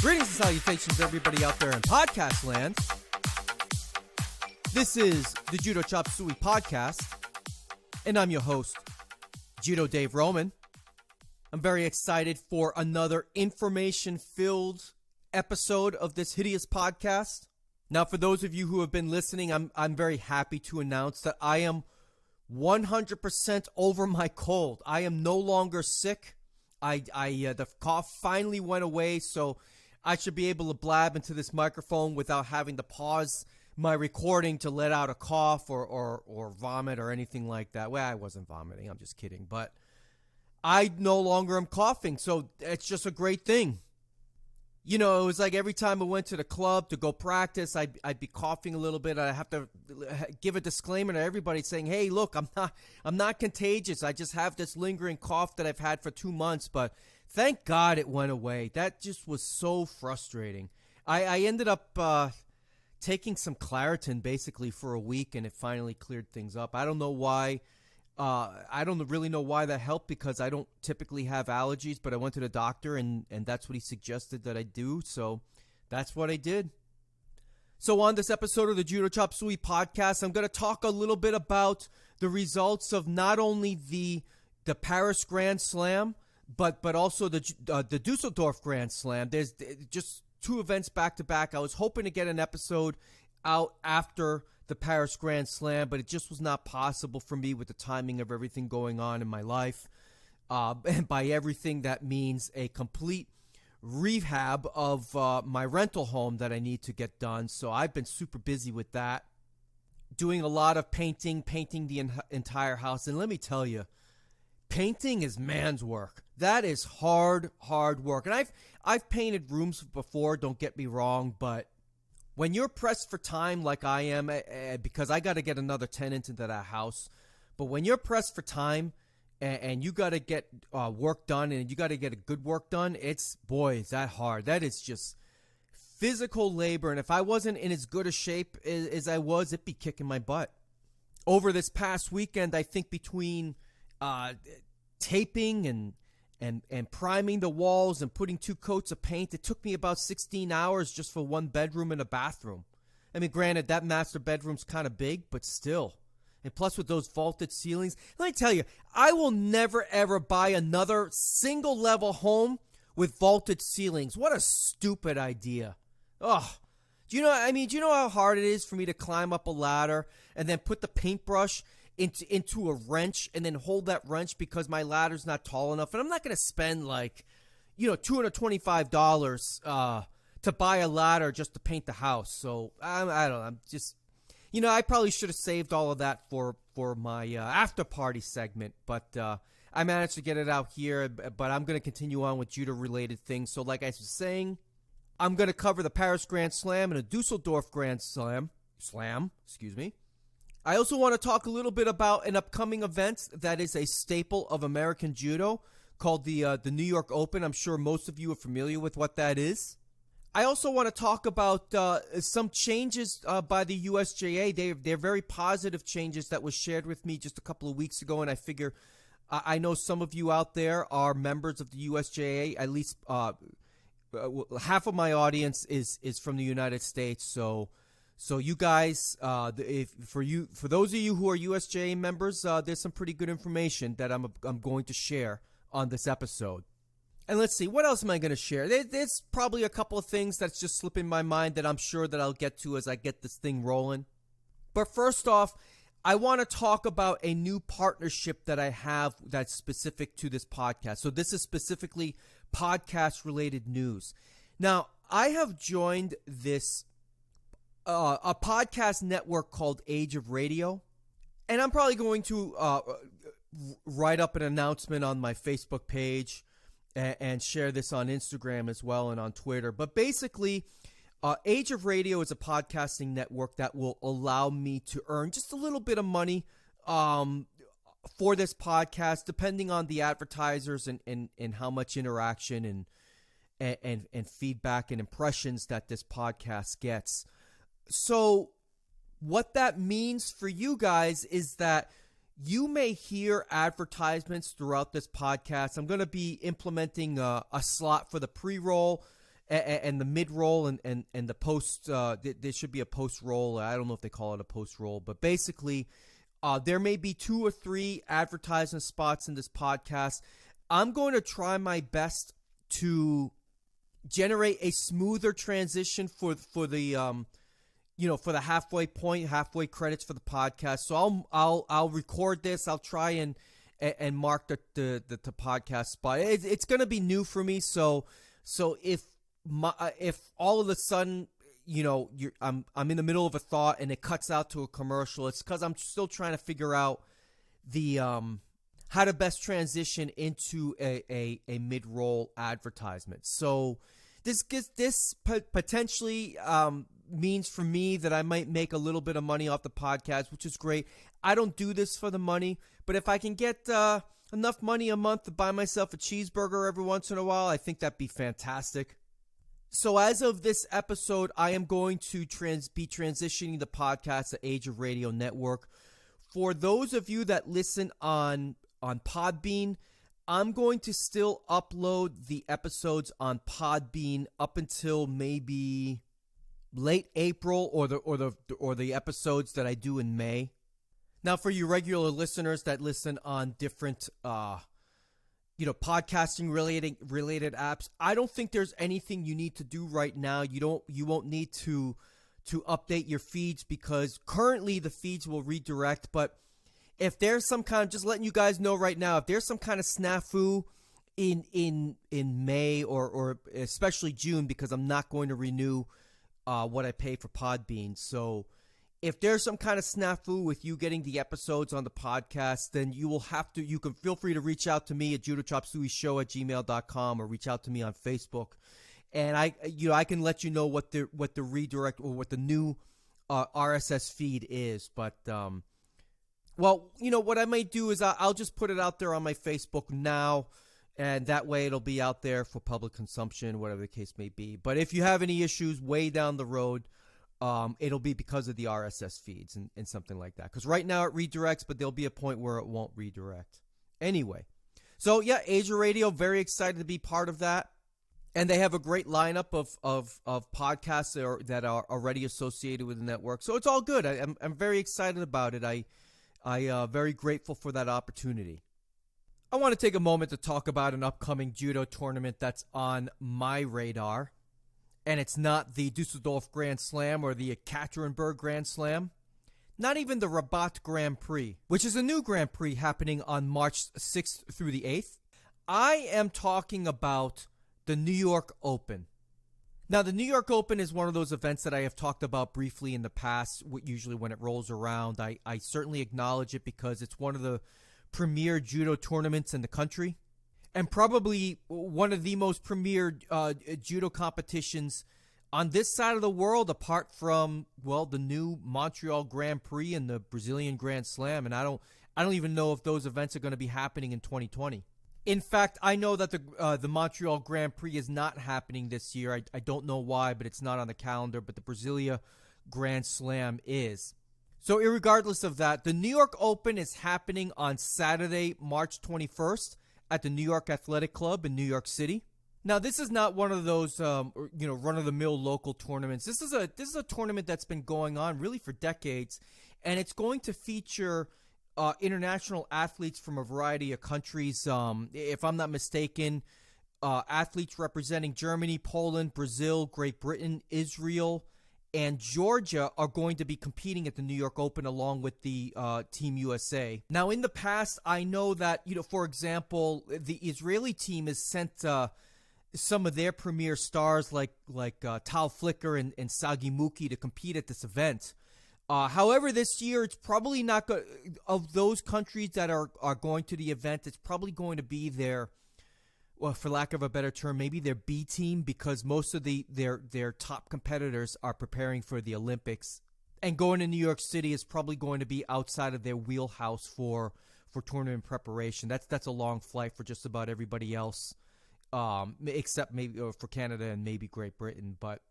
Greetings and salutations, everybody out there in podcast land. This is the Judo Chop Suey podcast, and I'm your host, Judo Dave Roman. I'm very excited for another information-filled episode of this hideous podcast. Now, for those of you who have been listening, I'm very happy to announce that I am 100% over my cold. I am no longer sick. The cough finally went away, so I should be able to blab into this microphone without having to pause my recording to let out a cough or vomit or anything like that. Well, I wasn't vomiting. I'm just kidding. But I no longer am coughing, so it's just a great thing. You know, it was like every time I went to the club to go practice, I'd be coughing a little bit. I have to give a disclaimer to everybody saying, "Hey, look, I'm not contagious. I just have this lingering cough that I've had for 2 months." But thank God it went away. That just was so frustrating. I ended up taking some Claritin basically for a week, and it finally cleared things up. I don't know why. I don't really know why that helped, because I don't typically have allergies, but I went to the doctor and that's what he suggested that I do. So that's what I did. So on this episode of the Judo Chop Suey podcast, I'm going to talk a little bit about the results of not only the Paris Grand Slam, but also the Dusseldorf Grand Slam. There's just two events back to back. I was hoping to get an episode out after the Paris Grand Slam, but it just was not possible for me with the timing of everything going on in my life. And by everything, that means a complete rehab of my rental home that I need to get done. So I've been super busy with that, doing a lot of painting the entire house. And let me tell you, painting is man's work. That is hard work. And I've painted rooms before, don't get me wrong, but when you're pressed for time like I am, because I got to get another tenant into that house, but when you're pressed for time and you got to get work done and you got to get a good work done, is that hard. That is just physical labor. And if I wasn't in as good a shape as I was, it'd be kicking my butt. Over this past weekend, I think between taping and priming the walls and putting 2 coats of paint, it took me about 16 hours just for one bedroom and a bathroom. I mean, granted, that master bedroom's kind of big, but still. And plus with those vaulted ceilings, let me tell you, I will never ever buy another single level home with vaulted ceilings. What a stupid idea. Oh, do you know how hard it is for me to climb up a ladder and then put the paintbrush into a wrench and then hold that wrench because my ladder's not tall enough? And I'm not going to spend $225 to buy a ladder just to paint the house. So I don't know. I'm just, I probably should have saved all of that for my after party segment, but I managed to get it out here. But I'm going to continue on with judo related things. So like I was saying, I'm going to cover the Paris Grand Slam and a Dusseldorf Grand Slam, excuse me. I also want to talk a little bit about an upcoming event that is a staple of American Judo called the New York Open. I'm sure most of you are familiar with what that is. I also want to talk about some changes by the USJA. They're very positive changes that was shared with me just a couple of weeks ago, and I figure I know some of you out there are members of the USJA. At least half of my audience is from the United States, so you guys, for those of you who are USJA members, there's some pretty good information that I'm going to share on this episode. And let's see, what else am I going to share? There's probably a couple of things that's just slipping my mind that I'm sure that I'll get to as I get this thing rolling. But first off, I want to talk about a new partnership that I have that's specific to this podcast. So this is specifically podcast-related news. Now, I have joined this a podcast network called Age of Radio, and I'm probably going to write up an announcement on my Facebook page and share this on Instagram as well and on Twitter. But basically, Age of Radio is a podcasting network that will allow me to earn just a little bit of money for this podcast, depending on the advertisers and how much interaction and feedback and impressions that this podcast gets. So what that means for you guys is that you may hear advertisements throughout this podcast. I'm going to be implementing a slot for the pre-roll and the mid roll and the post. There should be a post roll. I don't know if they call it a post roll, but basically, there may be 2 or 3 advertisement spots in this podcast. I'm going to try my best to generate a smoother transition for the for the halfway credits for the podcast. So I'll record this. I'll try and mark the podcast spot. It's going to be new for me. So if all of a sudden I'm in the middle of a thought and it cuts out to a commercial, it's because I'm still trying to figure out the how to best transition into a mid-roll advertisement. So this potentially means for me that I might make a little bit of money off the podcast, which is great. I don't do this for the money, but if I can get enough money a month to buy myself a cheeseburger every once in a while, I think that'd be fantastic. So as of this episode, I am going to be transitioning the podcast to Age of Radio Network. For those of you that listen on Podbean, I'm going to still upload the episodes on Podbean up until maybe late April or the episodes that I do in May. Now, for you regular listeners that listen on different podcasting related apps, I don't think there's anything you need to do right now. You won't need to update your feeds because currently the feeds will redirect. But if there's some kind of, just letting you guys know right now, if there's some kind of snafu in May or especially June, because I'm not going to renew what I pay for Podbean. So if there's some kind of snafu with you getting the episodes on the podcast, then you can feel free to reach out to me at judochopsuey@gmail.com or reach out to me on Facebook. And I can let you know what the redirect or what the new RSS feed is. But, what I might do is I'll just put it out there on my Facebook now, and that way it'll be out there for public consumption, whatever the case may be. But if you have any issues way down the road, it'll be because of the RSS feeds and something like that. Because right now it redirects, but there'll be a point where it won't redirect. Anyway, so yeah, Asia Radio, very excited to be part of that. And they have a great lineup of podcasts that are already associated with the network. So it's all good. I'm very excited about it. I very grateful for that opportunity. I want to take a moment to talk about an upcoming judo tournament that's on my radar. And it's not the Dusseldorf Grand Slam or the Ekaterinburg Grand Slam. Not even the Rabat Grand Prix, which is a new Grand Prix happening on March 6th through the 8th. I am talking about the New York Open. Now, the New York Open is one of those events that I have talked about briefly in the past. Usually when it rolls around, I certainly acknowledge it because it's one of the premier judo tournaments in the country. And probably one of the most premier judo competitions on this side of the world, apart from, the new Montreal Grand Prix and the Brazilian Grand Slam. And I don't even know if those events are going to be happening in 2020. In fact, I know that the Montreal Grand Prix is not happening this year. I don't know why, but it's not on the calendar. But the Brasilia Grand Slam is. So irregardless of that, the New York Open is happening on Saturday, March 21st. At the New York Athletic Club in New York City. Now, this is not one of those, run-of-the-mill local tournaments. This is a tournament that's been going on really for decades, and it's going to feature international athletes from a variety of countries. If I'm not mistaken, athletes representing Germany, Poland, Brazil, Great Britain, Israel, and Georgia are going to be competing at the New York Open along with the Team USA. Now, in the past, I know that, for example, the Israeli team has sent some of their premier stars like Tal Flicker and Sagi Muki to compete at this event. However, this year, it's probably not of those countries that are going to the event, it's probably going to be their, for lack of a better term, maybe their B team, because most of their top competitors are preparing for the Olympics. And going to New York City is probably going to be outside of their wheelhouse for tournament preparation. That's a long flight for just about everybody else, except maybe for Canada and maybe Great Britain. But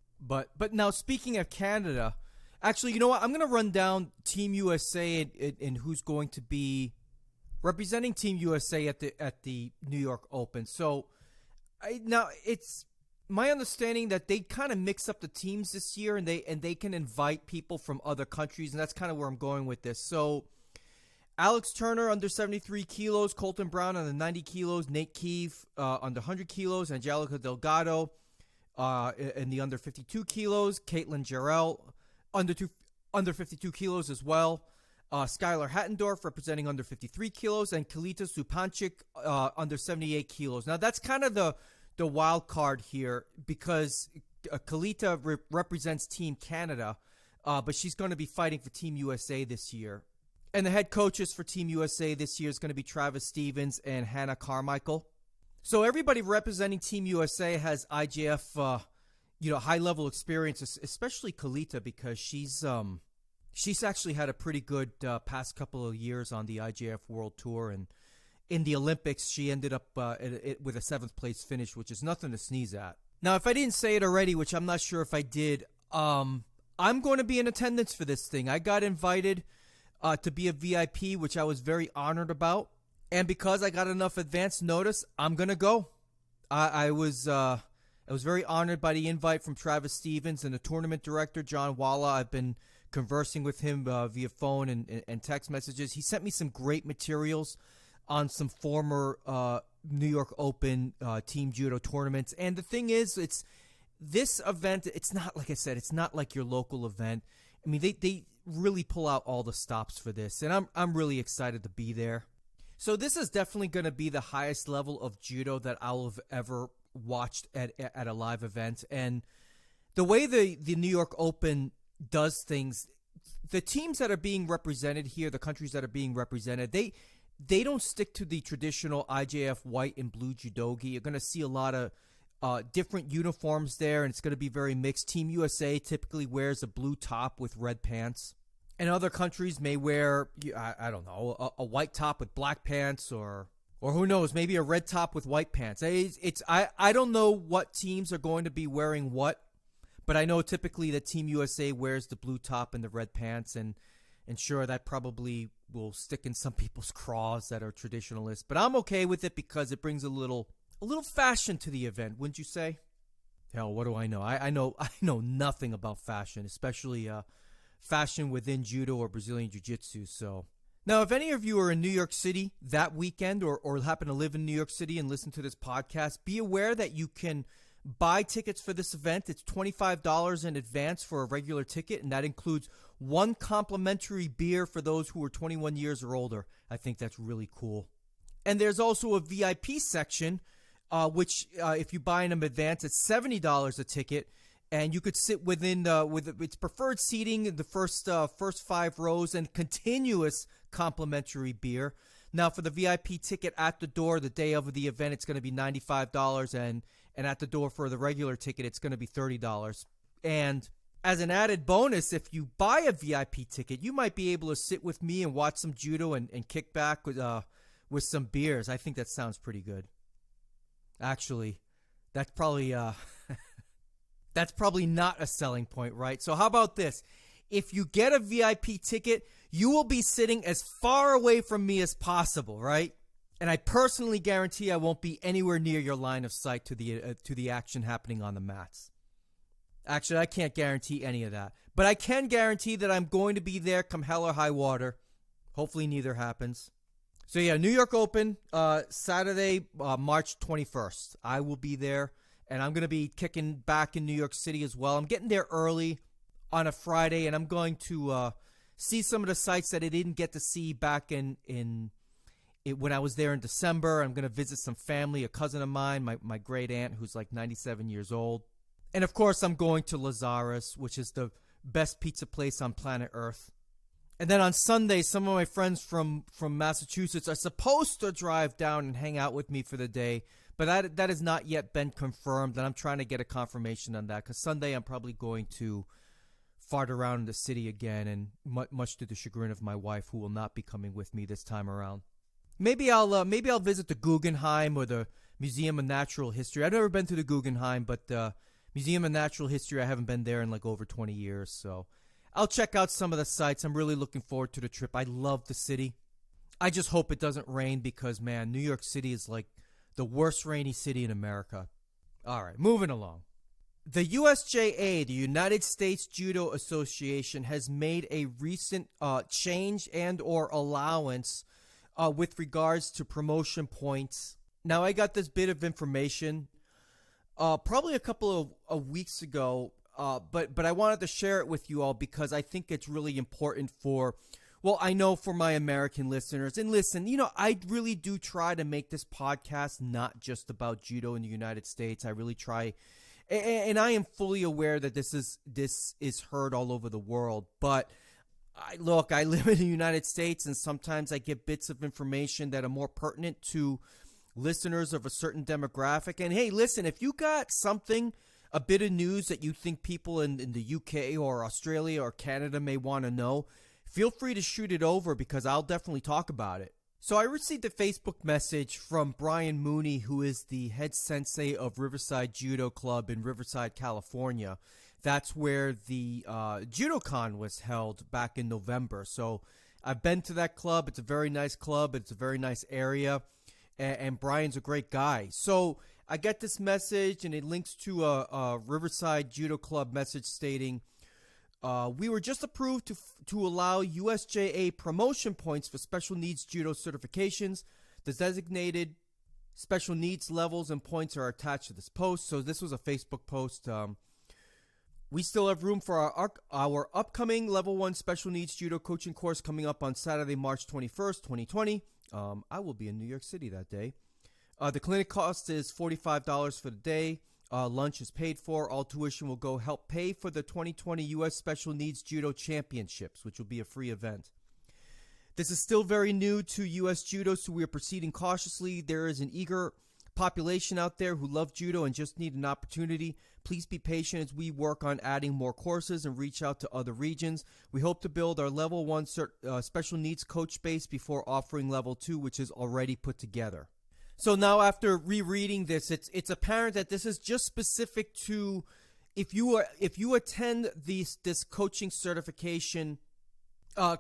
now, speaking of Canada, actually, you know what? I'm going to run down Team USA and who's going to be representing Team USA at the New York Open. So now it's my understanding that they kind of mix up the teams this year, and they can invite people from other countries, and that's kind of where I'm going with this. So Alex Turner under 73 kilos, Colton Brown under 90 kilos, Nate Keefe under 100 kilos, Angelica Delgado in the under 52 kilos, Caitlin Jarrell under 52 kilos as well, Skylar Hattendorf representing under 53 kilos, and Kalita Supanchik under 78 kilos. Now that's kind of the wild card here, because Kalita represents Team Canada, but she's going to be fighting for Team USA this year. And the head coaches for Team USA this year is going to be Travis Stevens and Hannah Carmichael. So everybody representing Team USA has IJF, high-level experience, especially Kalita, because she's actually had a pretty good past couple of years on the IJF World Tour, and in the Olympics, she ended up with a 7th place finish, which is nothing to sneeze at. Now, if I didn't say it already, which I'm not sure if I did, I'm going to be in attendance for this thing. I got invited to be a VIP, which I was very honored about. And because I got enough advance notice, I'm going to go. I was very honored by the invite from Travis Stevens and the tournament director, John Walla. I've been conversing with him via phone and text messages. He sent me some great materials on some former New York Open Team Judo tournaments. And the thing is, this event, it's not, like I said, it's not like your local event. I mean, they really pull out all the stops for this, and I'm really excited to be there. So this is definitely going to be the highest level of judo that I'll have ever watched at a live event. And the way the New York Open does things, the teams that are being represented here, the countries that are being represented, they don't stick to the traditional IJF white and blue judogi. You're going to see a lot of different uniforms there, and it's going to be very mixed. Team USA typically wears a blue top with red pants, and other countries may wear, I don't know, a white top with black pants, or who knows, maybe a red top with white pants. I don't know what teams are going to be wearing what, but I know typically that Team USA wears the blue top and the red pants, and sure, that probably will stick in some people's craws that are traditionalists, but I'm okay with it because it brings a little fashion to the event, wouldn't you say? Hell, what do I know? I know nothing about fashion, especially fashion within judo or Brazilian jiu-jitsu. So now, if any of you are in New York City that weekend, or happen to live in New York City and listen to this podcast, be aware that you can buy tickets for this event. It's $25 in advance for a regular ticket, and that includes one complimentary beer for those who are 21 years or older. I think that's really cool. And there's also a VIP section, which if you buy in advance, it's $70 a ticket, and you could sit within with its preferred seating in the first 5 rows and continuous complimentary beer. Now, for the VIP ticket at the door the day of the event, it's going to be $95, and at the door for the regular ticket, it's going to be $30. And as an added bonus, if you buy a VIP ticket, you might be able to sit with me and watch some judo and kick back with some beers. I think that sounds pretty good. Actually, that's probably not a selling point, right? So how about this? If you get a VIP ticket, you will be sitting as far away from me as possible, right? And I personally guarantee I won't be anywhere near your line of sight to the action happening on the mats. Actually, I can't guarantee any of that. But I can guarantee that I'm going to be there come hell or high water. Hopefully neither happens. So yeah, New York Open, Saturday, March 21st. I will be there, and I'm going to be kicking back in New York City as well. I'm getting there early on a Friday, and I'm going to see some of the sites that I didn't get to see back when I was there in December. I'm going to visit some family, a cousin of mine, my great aunt, who's like 97 years old. And of course, I'm going to Lazarus, which is the best pizza place on planet Earth. And then on Sunday, some of my friends from Massachusetts are supposed to drive down and hang out with me for the day, but that has not yet been confirmed, and I'm trying to get a confirmation on that, because Sunday I'm probably going to fart around in the city again, and much to the chagrin of my wife, who will not be coming with me this time around. Maybe I'll visit the Guggenheim or the Museum of Natural History. I've never been to the Guggenheim, but the Museum of Natural History, I haven't been there in like over 20 years, so I'll check out some of the sites. I'm really looking forward to the trip. I love the city. I just hope it doesn't rain because, man, New York City is like the worst rainy city in America. All right, moving along. The USJA, the United States Judo Association, has made a recent change and or allowance with regards to promotion points. Now, I got this bit of information probably a couple of weeks ago, but I wanted to share it with you all because I think it's really important for, well, I know for my American listeners. And listen, I really do try to make this podcast not just about judo in the United States. I really try. And I am fully aware that this is heard all over the world. But I live in the United States, and sometimes I get bits of information that are more pertinent to listeners of a certain demographic. And hey, listen, if you got something, a bit of news that you think people in the UK or Australia or Canada may want to know, feel free to shoot it over because I'll definitely talk about it. So I received a Facebook message from Brian Mooney, who is the head sensei of Riverside Judo Club in Riverside, California. That's where the JudoCon was held back in November. So I've been to that club. It's a very nice club. It's a very nice area. And Brian's a great guy. So I get this message, and it links to a Riverside Judo Club message stating, we were just approved to allow USJA promotion points for special needs judo certifications. The designated special needs levels and points are attached to this post. So this was a Facebook post. We still have room for our upcoming Level 1 Special Needs Judo coaching course coming up on Saturday, March 21st, 2020. I will be in New York City that day. The clinic cost is $45 for the day. Lunch is paid for. All tuition will go help pay for the 2020 U.S. Special Needs Judo Championships, which will be a free event. This is still very new to U.S. Judo, so we are proceeding cautiously. There is an eager population out there who love judo and just need an opportunity. Please be patient as we work on adding more courses and reach out to other regions. We hope to build our Level 1 special needs coach base before offering Level 2, which is already put together. So now after rereading this, it's apparent that this is just specific to if you attend this coaching certification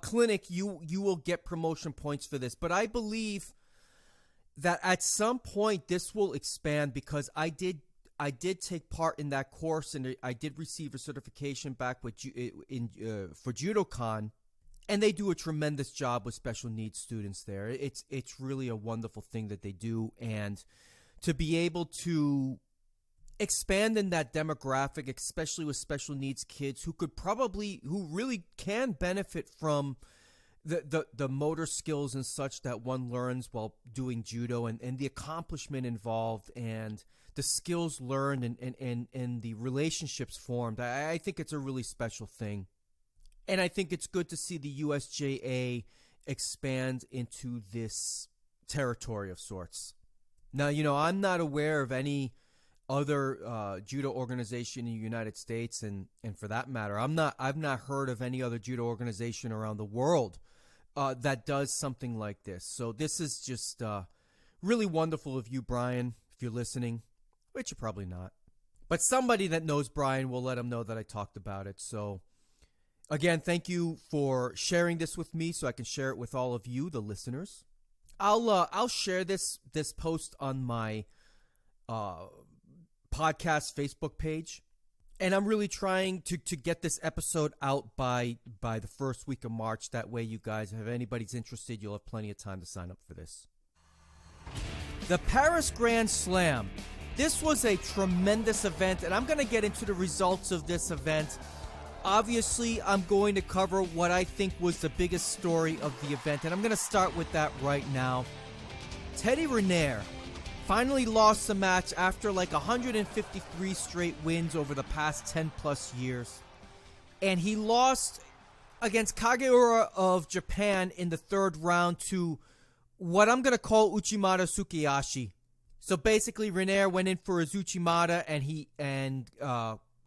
clinic, you will get promotion points for this. But I believe that at some point this will expand because I did take part in that course, and I did receive a certification back for JudoCon. And they do a tremendous job with special needs students there. It's really a wonderful thing that they do. And to be able to expand in that demographic, especially with special needs kids who really can benefit from the motor skills and such that one learns while doing judo, and the accomplishment involved and the skills learned and the relationships formed. I think it's a really special thing. And I think it's good to see the USJA expand into this territory of sorts. Now, I'm not aware of any other judo organization in the United States, and for that matter, I've not heard of any other judo organization around the world that does something like this. So this is just really wonderful of you, Brian, if you're listening, which you're probably not. But somebody that knows Brian will let him know that I talked about it. So again, thank you for sharing this with me so I can share it with all of you, the listeners. I'll share this post on my podcast Facebook page, and I'm really trying to get this episode out by the first week of March. That way, you guys, if anybody's interested, you'll have plenty of time to sign up for this. The Paris Grand Slam. This was a tremendous event, and I'm going to get into the results of this event. Obviously, I'm going to cover what I think was the biggest story of the event, and I'm going to start with that right now. Teddy Riner finally lost the match after like 153 straight wins over the past 10 plus years. And he lost against Kageura of Japan in the third round to what I'm going to call Uchimata Sukiyashi. So basically, Riner went in for his Uchimata, and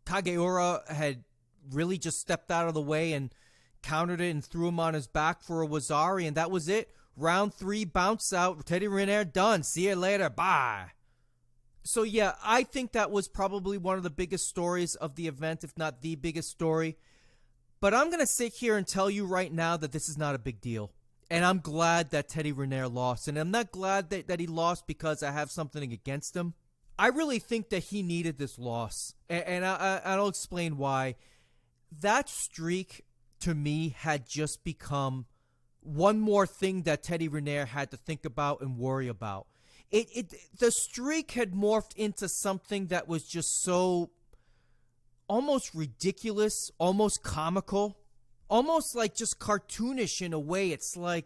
Kageura had really just stepped out of the way and countered it and threw him on his back for a Wazari, and that was it. Round 3, bounce out. Teddy Riner done. See you later. Bye. So yeah, I think that was probably one of the biggest stories of the event, if not the biggest story. But I'm going to sit here and tell you right now that this is not a big deal. And I'm glad that Teddy Riner lost. And I'm not glad that he lost because I have something against him. I really think that he needed this loss, and I'll explain why. That streak, to me, had just become one more thing that Teddy Riner had to think about and worry about. The streak had morphed into something that was just so almost ridiculous, almost comical, almost like just cartoonish in a way. It's like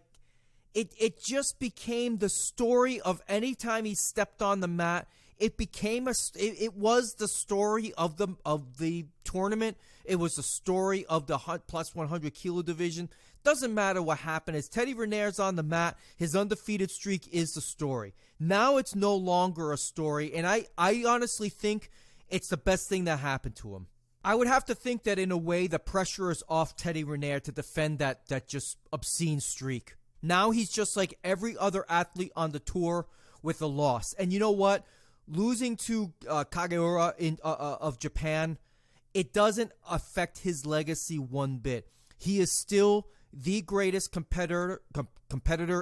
it just became the story of any time he stepped on the mat. It became it was the story of the tournament. It was the story of the plus 100 kilo division. Doesn't matter what happened. As Teddy Riner's on the mat, his undefeated streak is the story. Now it's no longer a story, and I honestly think it's the best thing that happened to him. I would have to think that in a way the pressure is off Teddy Riner to defend that just obscene streak. Now he's just like every other athlete on the tour with a loss. And you know what? Losing to Kageura of Japan, it doesn't affect his legacy one bit. He is still the greatest competitor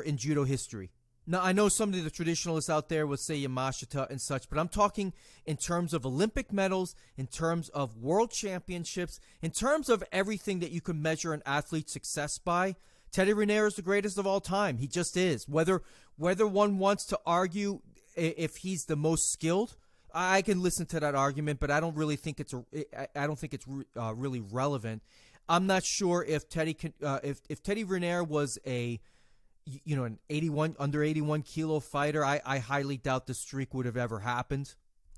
in judo history. Now, I know some of the traditionalists out there will say Yamashita and such, but I'm talking in terms of Olympic medals, in terms of world championships, in terms of everything that you can measure an athlete's success by. Teddy Riner is the greatest of all time. He just is. Whether one wants to argue if he's the most skilled, I can listen to that argument, but I don't really think it's really relevant. I'm not sure if Teddy Riner was an 81 under 81 kilo fighter. I highly doubt the streak would have ever happened.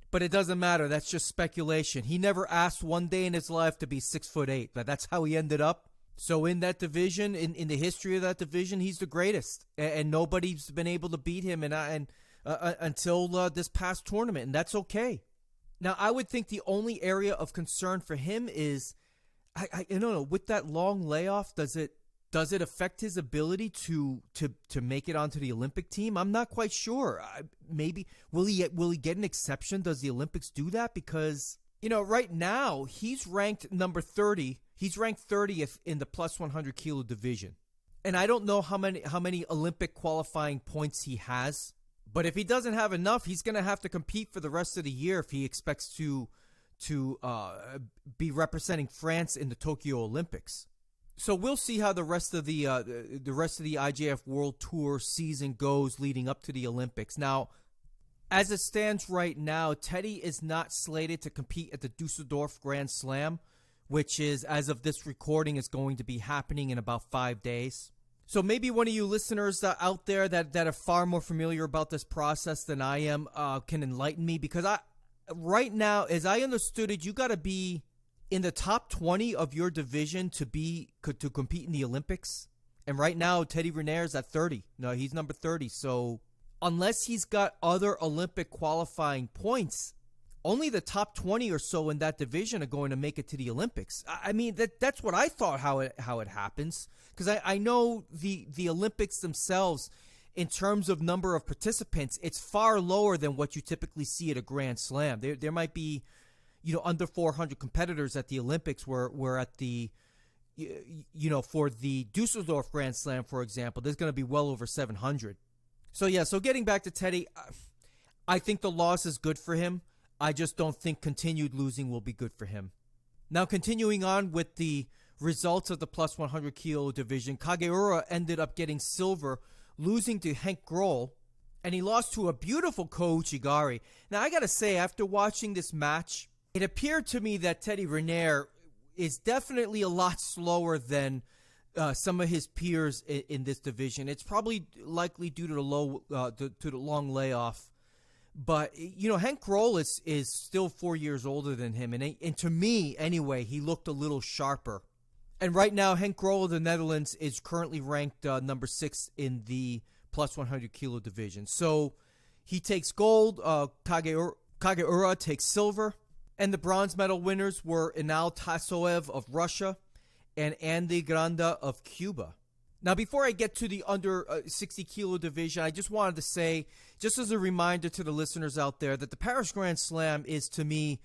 But it doesn't matter. That's just speculation. He never asked one day in his life to be 6'8", but that's how he ended up. So in that division, in the history of that division, he's the greatest, and nobody's been able to beat him until this past tournament, and that's okay. Now, I would think the only area of concern for him is, I don't know, with that long layoff, does it affect his ability to make it onto the Olympic team? I'm not quite sure. Maybe will he get an exception? Does the Olympics do that? Because right now he's ranked number 30. He's ranked 30th in the plus 100 kilo division, and I don't know how many Olympic qualifying points he has. But if he doesn't have enough, he's going to have to compete for the rest of the year if he expects to be representing France in the Tokyo Olympics. So we'll see how the rest of the IJF World Tour season goes leading up to the Olympics. Now, as it stands right now, Teddy is not slated to compete at the Dusseldorf Grand Slam, which is, as of this recording, is going to be happening in about 5 days. So maybe one of you listeners out there that are far more familiar about this process than I am can enlighten me, because right now, as I understood it, you got to be in the top 20 of your division to compete in the Olympics. And right now, Teddy Riner is at 30. No, he's number 30. So unless he's got other Olympic qualifying points, only the top 20 or so in that division are going to make it to the Olympics. I mean, that's what I thought how it happens. Because I know the Olympics themselves, in terms of number of participants, it's far lower than what you typically see at a Grand Slam. There might be, under 400 competitors at the Olympics, where at the, for the Dusseldorf Grand Slam, for example, there's going to be well over 700. So getting back to Teddy, I think the loss is good for him. I just don't think continued losing will be good for him. Now, continuing on with the results of the plus 100 kilo division, Kageura ended up getting silver, losing to Henk Grohl, and he lost to a beautiful Ko Uchigari. Now, I got to say, after watching this match, it appeared to me that Teddy Riner is definitely a lot slower than some of his peers in this division. It's probably likely due to the long layoff. But, Henk Grohl is still 4 years older than him. And to me, anyway, he looked a little sharper. And right now, Henk Grohl of the Netherlands is currently ranked number 6 in the plus 100 kilo division. So he takes gold. Kageura takes silver. And the bronze medal winners were Inal Tasoev of Russia and Andy Granda of Cuba. Now, before I get to the under 60 kilo division, I just wanted to say, just as a reminder to the listeners out there, that the Paris Grand Slam is, to me,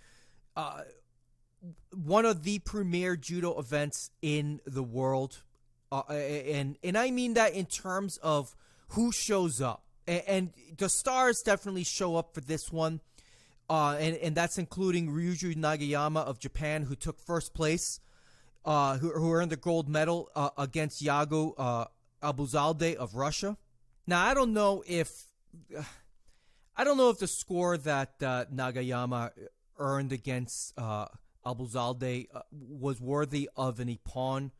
one of the premier judo events in the world. And I mean that in terms of who shows up. And the stars definitely show up for this one. and that's including Ryuji Nagayama of Japan, who took first place, who earned the gold medal against Yago Abuzalde of Russia. Now, I don't know if the score that Nagayama earned against Abuzalde was worthy of an ippon,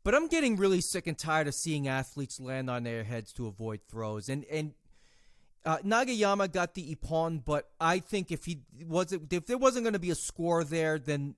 but I'm getting really sick and tired of seeing athletes land on their heads to avoid throws. And Nagayama got the ippon, but I think if there wasn't going to be a score there, then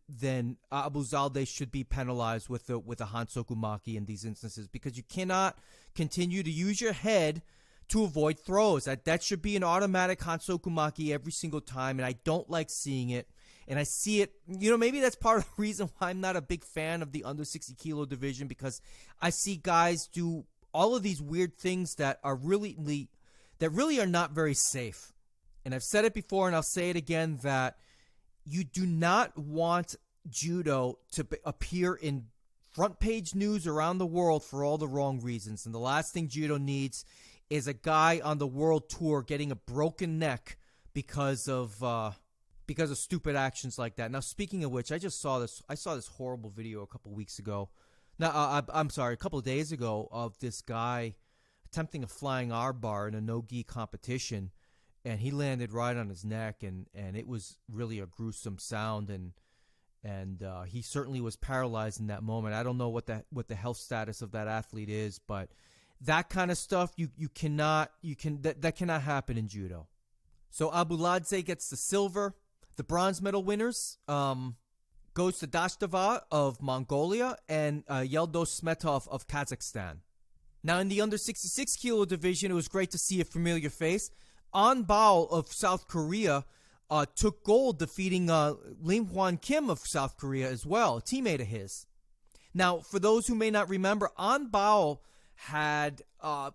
Abuzalde should be penalized with a Hansoku Maki in these instances, because you cannot continue to use your head to avoid throws. That should be an automatic Hansoku Maki every single time, and I don't like seeing it. And I see it, maybe that's part of the reason why I'm not a big fan of the under 60 kilo division, because I see guys do all of these weird things that really are not very safe. And I've said it before, and I'll say it again, that you do not want judo to appear in front page news around the world for all the wrong reasons. And the last thing judo needs is a guy on the world tour getting a broken neck because of stupid actions like that. Now, speaking of which, I saw this horrible video a couple weeks ago. Now, I'm sorry, a couple of days ago, of this guy attempting a flying R-bar in a no-gi competition, and he landed right on his neck, and it was really a gruesome sound, and he certainly was paralyzed in that moment. I don't know what the health status of that athlete is, but that kind of stuff that cannot happen in judo. So Abuladze gets the silver. The bronze medal winners goes to Dashtava of Mongolia and Yeldos Smetov of Kazakhstan. Now, in the under 66 kilo division, it was great to see a familiar face. An Bao of South Korea took gold, defeating Lim Hwan Kim of South Korea as well, a teammate of his. Now, for those who may not remember, An Bao had got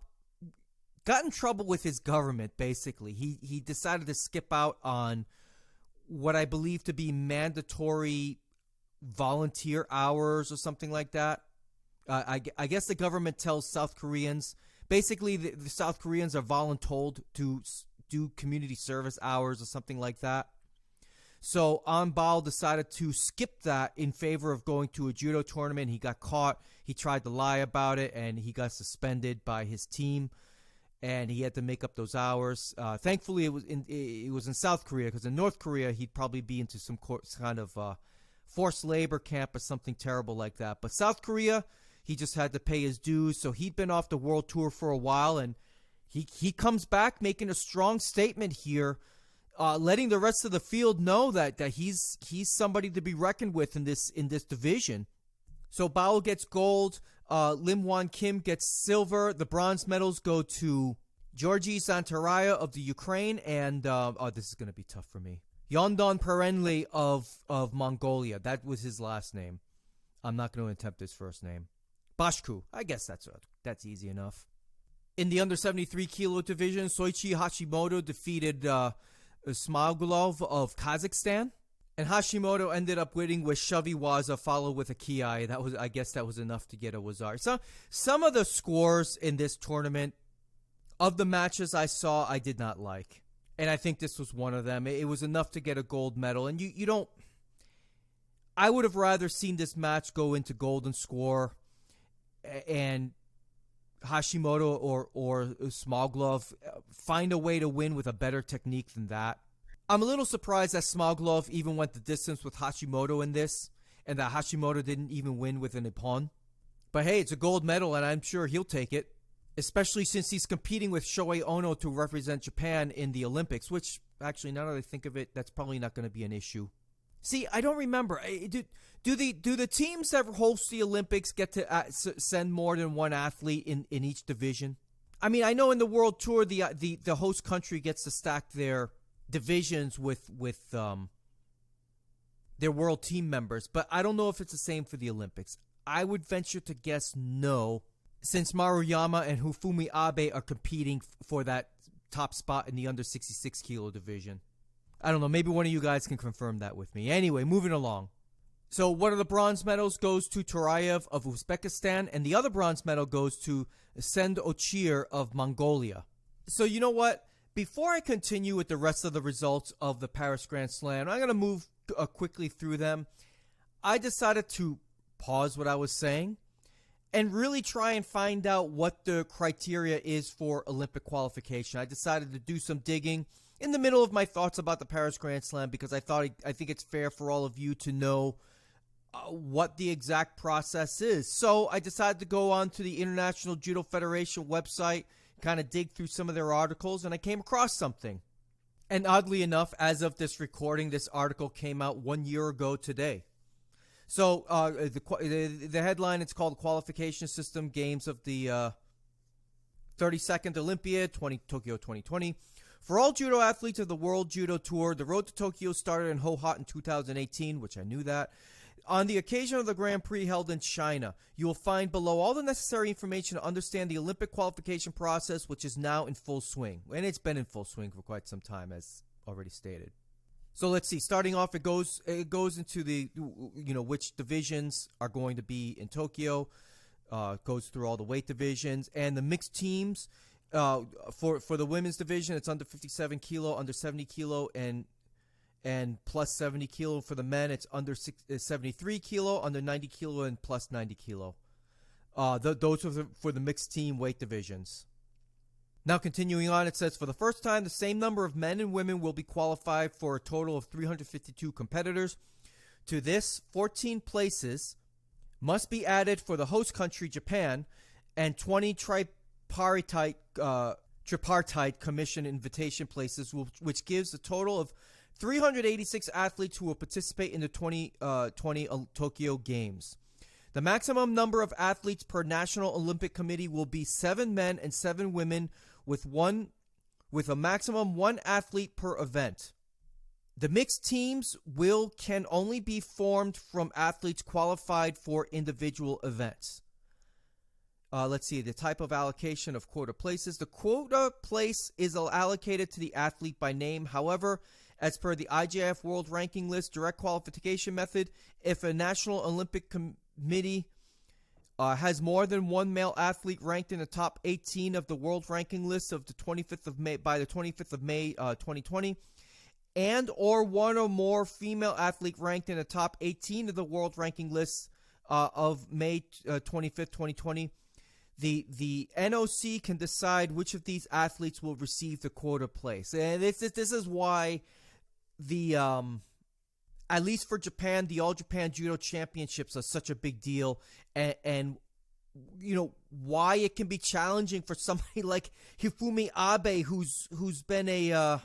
in trouble with his government, basically. He decided to skip out on what I believe to be mandatory volunteer hours or something like that. I guess the government tells South Koreans, basically the South Koreans are voluntold to do community service hours or something like that. So An Bao decided to skip that in favor of going to a judo tournament. He got caught. He tried to lie about it, and he got suspended by his team, and he had to make up those hours. Thankfully, it was in South Korea, because in North Korea, he'd probably be into some kind of forced labor camp or something terrible like that. But South Korea, he just had to pay his dues. So he'd been off the world tour for a while, and he comes back making a strong statement here, letting the rest of the field know that he's somebody to be reckoned with in this division. So Bao gets gold. Lim Hwan Kim gets silver. The bronze medals go to Georgi Santaraya of the Ukraine and this is going to be tough for me. Yondon Perenli of Mongolia. That was his last name. I'm not going to attempt his first name. Bashku. I guess that's easy enough. In the under 73 kilo division, Soichi Hashimoto defeated Smagulov of Kazakhstan. And Hashimoto ended up winning with Shovey Waza, followed with a Kiai. I guess that was enough to get a Wazar. So some of the scores in this tournament, of the matches I saw, I did not like. And I think this was one of them. It was enough to get a gold medal. And you don't... I would have rather seen this match go into golden score and Hashimoto or Smagulov find a way to win with a better technique than that. I'm a little surprised that Smagulov even went the distance with Hashimoto in this, and that Hashimoto didn't even win with an ippon. But hey, it's a gold medal, and I'm sure he'll take it, especially since he's competing with Shohei Ono to represent Japan in the Olympics, which, actually, now that I think of it, that's probably not going to be an issue. See, I don't remember. Do the teams that host the Olympics get to send more than one athlete in each division? I mean, I know in the World Tour, the host country gets to stack their divisions with their world team members, but I don't know if it's the same for the Olympics. I would venture to guess no, since Maruyama and Hufumi Abe are competing for that top spot in the under 66 kilo division. I don't know, maybe one of you guys can confirm that with me. Anyway, moving along. So one of the bronze medals goes to Turayev of Uzbekistan, and the other bronze medal goes to Send Ochir of Mongolia. So you know what? Before I continue with the rest of the results of the Paris Grand Slam, I'm going to move quickly through them. I decided to pause what I was saying and really try and find out what the criteria is for Olympic qualification. I decided to do some digging in the middle of my thoughts about the Paris Grand Slam because I think it's fair for all of you to know what the exact process is. So I decided to go on to the International Judo Federation website, kind of dig through some of their articles, and I came across something. And oddly enough, as of this recording, this article came out 1 year ago today. So the headline, it's called Qualification System Games of the 32nd Olympia, Tokyo 2020. For all judo athletes of the World Judo Tour, the road to Tokyo started in Hohhot in 2018, which I knew that. On the occasion of the Grand Prix held in China, you will find below all the necessary information to understand the Olympic qualification process, which is now in full swing. And it's been in full swing for quite some time, as already stated. So let's see. Starting off, it goes into the, which divisions are going to be in Tokyo. Goes through all the weight divisions. And the mixed teams, for the women's division, it's under 57 kilo, under 70 kilo, and plus 70 kilo. For the men, it's under 73 kilo, under 90 kilo, and plus 90 kilo. Those are for the mixed team weight divisions. Now, continuing on, it says, for the first time, the same number of men and women will be qualified for a total of 352 competitors. To this, 14 places must be added for the host country, Japan, and 20 tripartite commission invitation places, which gives a total of 386 athletes who will participate in the 2020 Tokyo Games. The maximum number of athletes per National Olympic Committee will be 7 men and 7 women, with a maximum 1 athlete per event. The mixed teams can only be formed from athletes qualified for individual events. Let's see, the type of allocation of quota places. The quota place is allocated to the athlete by name. However, as per the AJJF World Ranking List direct qualification method, if a National Olympic Committee has more than one male athlete ranked in the top 18 of the world ranking list of the 25th of May by the 25th of May 2020, and or one or more female athlete ranked in the top 18 of the world ranking list of May 25th, 2020, the NOC can decide which of these athletes will receive the quota place. And this is why the at least for Japan, the All Japan Judo Championships are such a big deal, and why it can be challenging for somebody like Hifumi Abe, who's been a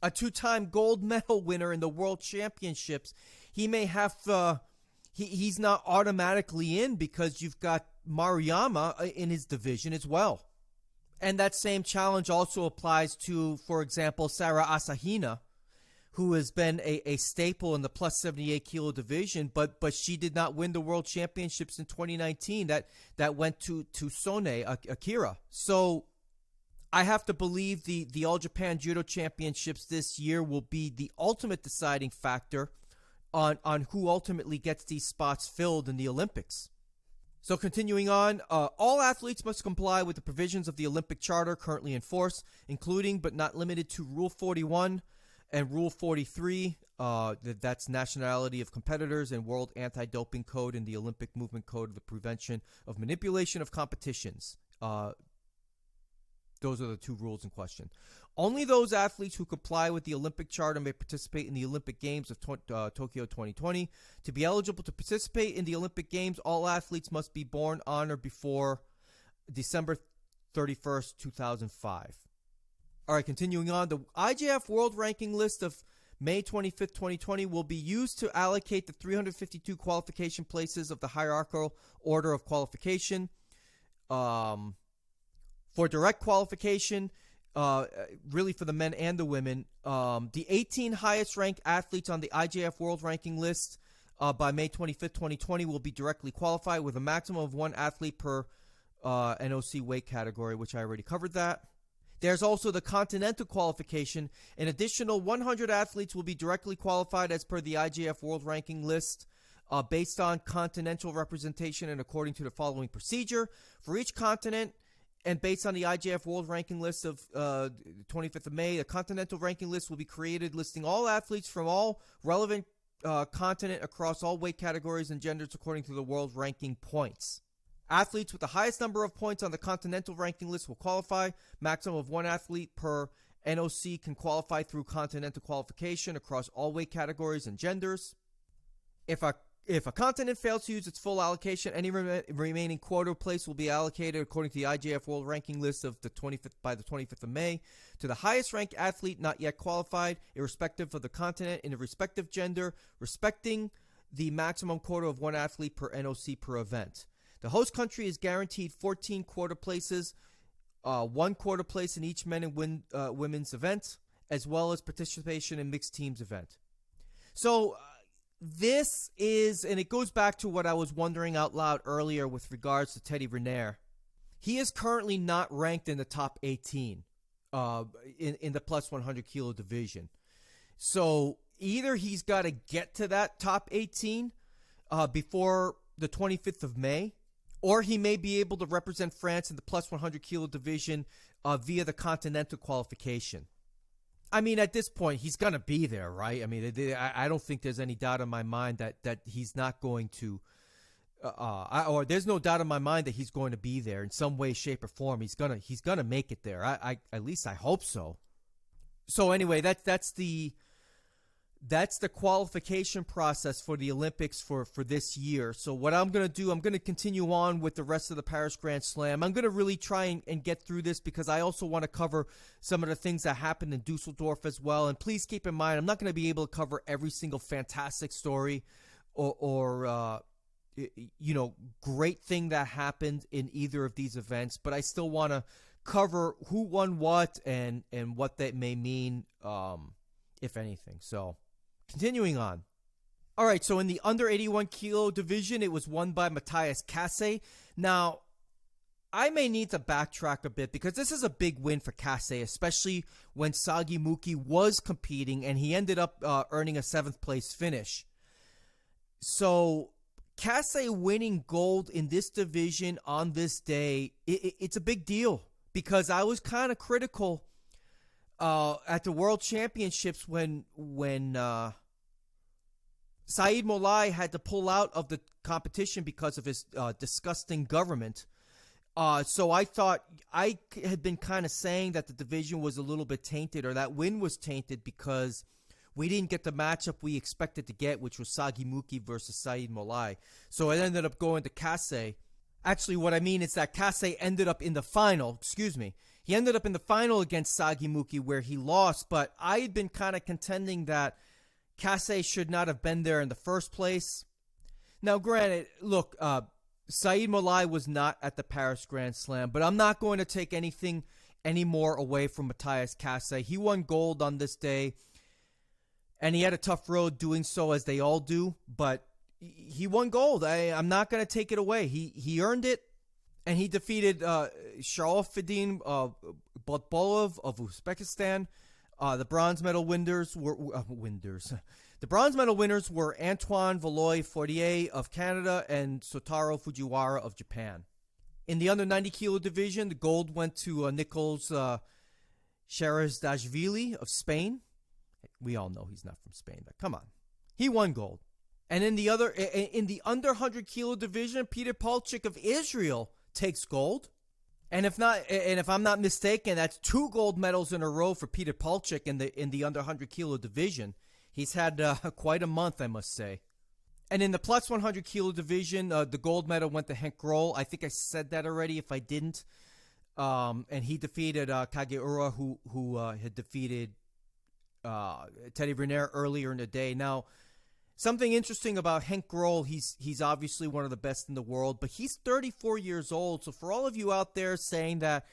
2-time gold medal winner in the World Championships. He may have he's not automatically in because you've got Maruyama in his division as well. And that same challenge also applies to, for example, Sarah Asahina, who has been a staple in the plus 78 kilo division, but she did not win the World Championships in 2019. That went to Sone Akira. So I have to believe the All Japan Judo Championships this year will be the ultimate deciding factor on who ultimately gets these spots filled in the Olympics. So continuing on, all athletes must comply with the provisions of the Olympic Charter currently in force, including but not limited to Rule 41 and Rule 43, that's Nationality of Competitors, and World Anti-Doping Code and the Olympic Movement Code of the Prevention of Manipulation of Competitions. Those are the 2 rules in question. Only those athletes who comply with the Olympic Charter may participate in the Olympic Games of Tokyo 2020. To be eligible to participate in the Olympic Games, all athletes must be born on or before December 31st, 2005. All right, continuing on, the IJF World Ranking List of May 25th, 2020 will be used to allocate the 352 qualification places of the hierarchical order of qualification. For direct qualification, really for the men and the women, the 18 highest ranked athletes on the IJF World Ranking List by May 25th, 2020 will be directly qualified with a maximum of 1 athlete per NOC weight category, which I already covered that. There's also the continental qualification. An additional 100 athletes will be directly qualified as per the IJF World Ranking List based on continental representation and according to the following procedure. For each continent, And based on the IJF World Ranking List of 25th of May, a continental ranking list will be created listing all athletes from all relevant continent across all weight categories and genders according to the world ranking points. Athletes with the highest number of points on the continental ranking list will qualify. Maximum of one athlete per NOC can qualify through continental qualification across all weight categories and genders. If a continent fails to use its full allocation, any remaining quota place will be allocated according to the IJF World Ranking List of the 25th by the 25th of May to the highest ranked athlete not yet qualified, irrespective of the continent in the respective gender, respecting the maximum quota of one athlete per NOC per event. The host country is guaranteed 14 quota places, one quota place in each men and women's event, as well as participation in mixed teams event. So this is, and it goes back to what I was wondering out loud earlier with regards to Teddy Riner. He is currently not ranked in the top 18 in the plus 100 kilo division. So either he's got to get to that top 18 before the 25th of May, or he may be able to represent France in the plus 100 kilo division via the continental qualification. I mean, at this point, he's going to be there, right? I mean, I don't think there's any doubt in my mind that he's not going to, or there's no doubt in my mind that he's going to be there in some way, shape, or form. He's gonna make it there. I at least I hope so. So anyway, that's the qualification process for the Olympics for this year. So what I'm going to do, I'm going to continue on with the rest of the Paris Grand Slam. I'm going to really try and get through this because I also want to cover some of the things that happened in Dusseldorf as well. And please keep in mind, I'm not going to be able to cover every single fantastic story or great thing that happened in either of these events, but I still want to cover who won what and what that may mean, if anything. So continuing on. All right, so in the under 81 kilo division, it was won by Matthias Kasse. Now, I may need to backtrack a bit because this is a big win for Kasse, especially when Sagi Muki was competing and he ended up earning a 7th place finish. So Kasse winning gold in this division on this day, it's a big deal because I was kind of critical at the World Championships when Saeed Molai had to pull out of the competition because of his disgusting government. So I thought I had been kind of saying that the division was a little bit tainted, or that win was tainted because we didn't get the matchup we expected to get, which was Sagi Muki versus Saeed Molai. So it ended up going to Kasse. Actually, what I mean is that Kasse ended up in the final. He ended up in the final against Sagi Muki where he lost, but I had been kind of contending that Kasse should not have been there in the first place. Now, granted, look, Saeed Molai was not at the Paris Grand Slam, but I'm not going to take anything anymore away from Matthias Kasse. He won gold on this day, and he had a tough road doing so, as they all do, but he won gold. I'm not going to take it away. He earned it, and he defeated Sharafuddin Botbolov of Uzbekistan. The bronze medal winners were The bronze medal winners were Antoine Valois Fortier of Canada and Sotaro Fujiwara of Japan. In the under 90 kilo division, the gold went to Nicolas Sharazdashvili of Spain. We all know he's not from Spain, but come on, he won gold. And in the under 100 kilo division, Peter Palchik of Israel takes gold. And if I'm not mistaken, that's 2 gold medals in a row for Peter Palchik in the under 100 kilo division. He's had quite a month, I must say. And in the plus 100 kilo division, the gold medal went to Henk Grohl. I think I said that already. If I didn't, and he defeated Kageura, who had defeated Teddy Riner earlier in the day. Now, something interesting about Henk Grohl, he's obviously one of the best in the world, but he's 34 years old. So for all of you out there saying that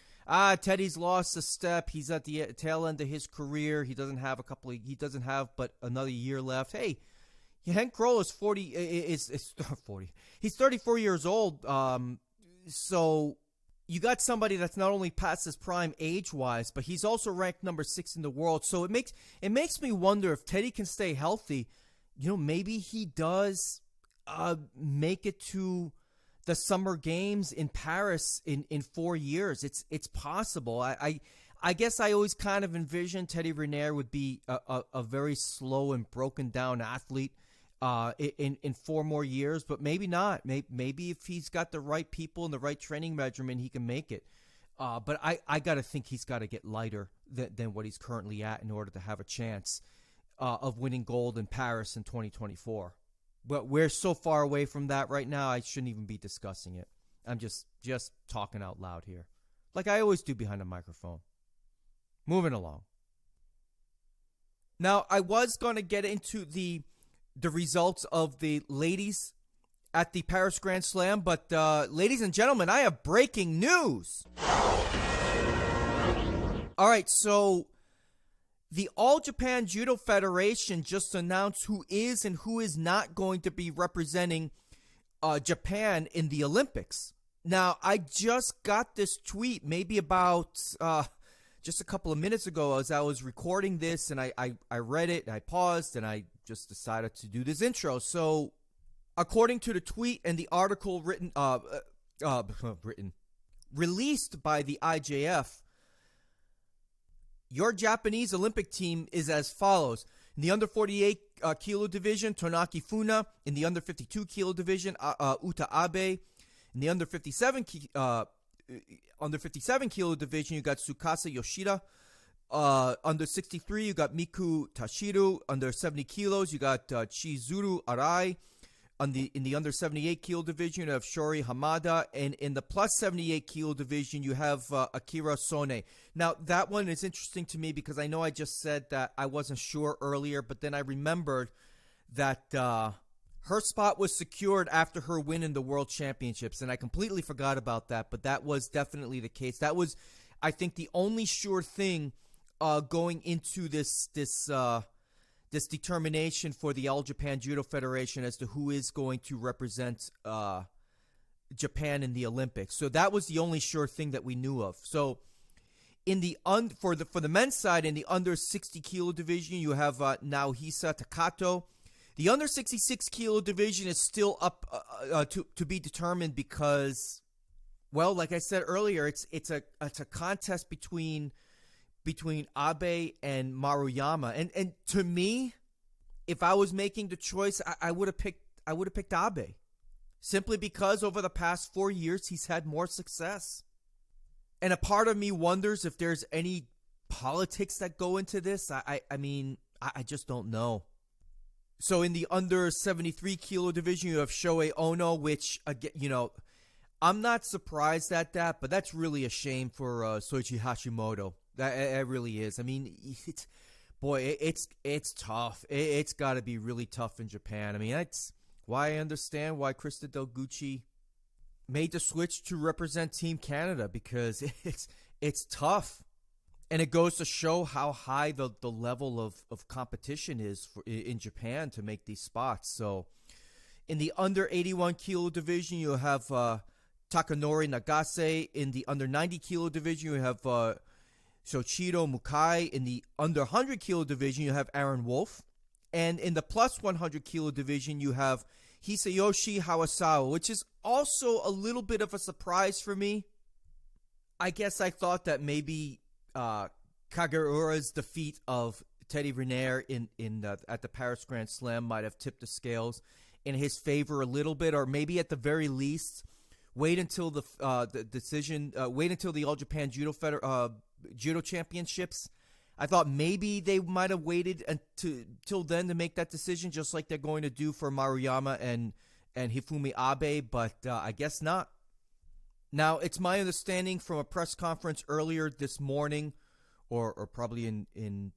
Teddy's lost a step, he's at the tail end of his career, he doesn't have but another year left. Hey, Henk Grohl is 40. He's 34 years old. So you got somebody that's not only past his prime age-wise, but he's also ranked number 6 in the world. So it makes me wonder if Teddy can stay healthy. Maybe he does make it to the Summer Games in Paris in 4 years. It's possible. I guess I always kind of envisioned Teddy Riner would be a very slow and broken down athlete in 4 more years, but maybe not. Maybe if he's got the right people and the right training regimen, he can make it. But I got to think he's got to get lighter than what he's currently at in order to have a chance of winning gold in Paris in 2024. But we're so far away from that right now, I shouldn't even be discussing it. I'm just talking out loud here, like I always do behind a microphone. Moving along. Now, I was going to get into the results of the ladies at the Paris Grand Slam, but ladies and gentlemen, I have breaking news. All right, so the All Japan Judo Federation just announced who is and who is not going to be representing Japan in the Olympics. Now, I just got this tweet maybe about just a couple of minutes ago as I was recording this, and I read it, and I paused, and I just decided to do this intro. So, according to the tweet and the article released by the IJF, your Japanese Olympic team is as follows. In the under 48 kilo division, Tonaki Funa. In the under 52 kilo division, Uta Abe. In the under 57 kilo division, you got Tsukasa Yoshida. Under 63, you got Miku Tashiru. Under 70 kilos, you got Chizuru Arai. In the under 78 kilo division, you have Shori Hamada, and in the plus 78 kilo division, you have Akira Sone. Now, that one is interesting to me because I know I just said that I wasn't sure earlier, but then I remembered that her spot was secured after her win in the World Championships, and I completely forgot about that, but that was definitely the case. That was, I think, the only sure thing going into this determination for the All Japan Judo Federation as to who is going to represent Japan in the Olympics. So that was the only sure thing that we knew of. So in the for the men's side, in the under 60 kilo division, you have Naohisa Takato. The under 66 kilo division is still up to be determined because, well, like I said earlier, it's a contest between Abe and Maruyama, and to me, if I was making the choice, I would have picked Abe, simply because over the past 4 years he's had more success, and a part of me wonders if there's any politics that go into this. I mean, I just don't know. So in the under 73 kilo division, you have Shohei Ono, which again, I'm not surprised at that, but that's really a shame for Soichi Hashimoto. That really is. I mean, it's tough. It's got to be really tough in Japan. I mean, that's why I understand why Krista Delgucci made the switch to represent Team Canada, because it's tough. And it goes to show how high the level of competition is in Japan to make these spots. So in the under 81 kilo division, you have Takanori Nagase. In the under 90 kilo division, you have Shoichiro Mukai. In the under 100 kilo division, you have Aaron Wolf. And in the plus 100 kilo division, you have Hisayoshi Hawasawa, which is also a little bit of a surprise for me. I guess I thought that maybe Kageura's defeat of Teddy Riner at the Paris Grand Slam might have tipped the scales in his favor a little bit, or maybe at the very least wait until the decision. Wait until the All Japan Judo Championships. I thought maybe they might have waited until then to make that decision, just like they're going to do for Maruyama and Hifumi Abe, but I guess not. Now, it's my understanding from a press conference earlier this morning, or probably in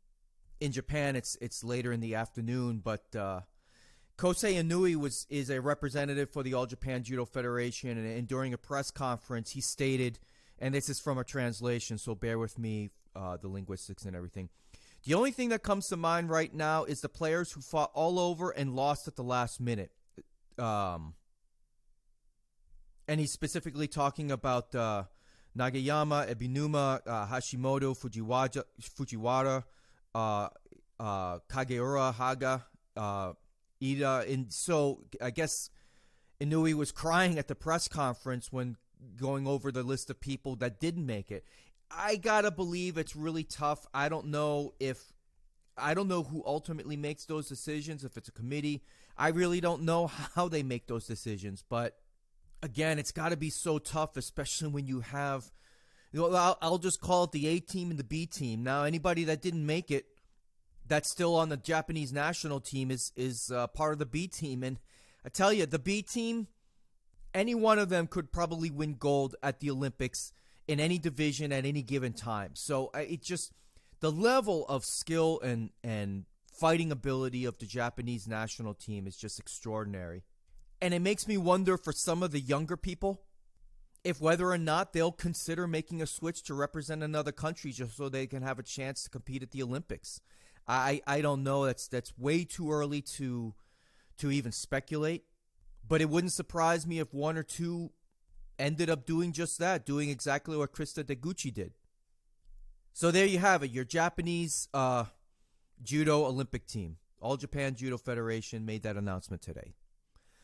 Japan, it's later in the afternoon, but Kosei Inui is a representative for the All Japan Judo Federation, and during a press conference, he stated, and this is from a translation, so bear with me, the linguistics and everything. The only thing that comes to mind right now is the players who fought all over and lost at the last minute. And he's specifically talking about Nagayama, Ebinuma, Hashimoto, Fujiwara, Kageura, Haga, Ida. And so I guess Inouye was crying at the press conference when going over the list of people that didn't make it. I gotta believe it's really tough. I don't know who ultimately makes those decisions, if it's a committee. I really don't know how they make those decisions. But again, it's got to be so tough, especially when you have, I'll just call it the A team and the B team. Now, anybody that didn't make it, that's still on the Japanese national team is part of the B team. And I tell you, the B team, any one of them could probably win gold at the Olympics in any division at any given time. So it just, the level of skill and fighting ability of the Japanese national team is just extraordinary. And it makes me wonder for some of the younger people if whether or not they'll consider making a switch to represent another country just so they can have a chance to compete at the Olympics. I don't know. That's way too early to even speculate. But it wouldn't surprise me if one or two ended up doing just that, doing exactly what Krista Deguchi did. So there you have it, your Japanese Judo Olympic team. All Japan Judo Federation made that announcement today.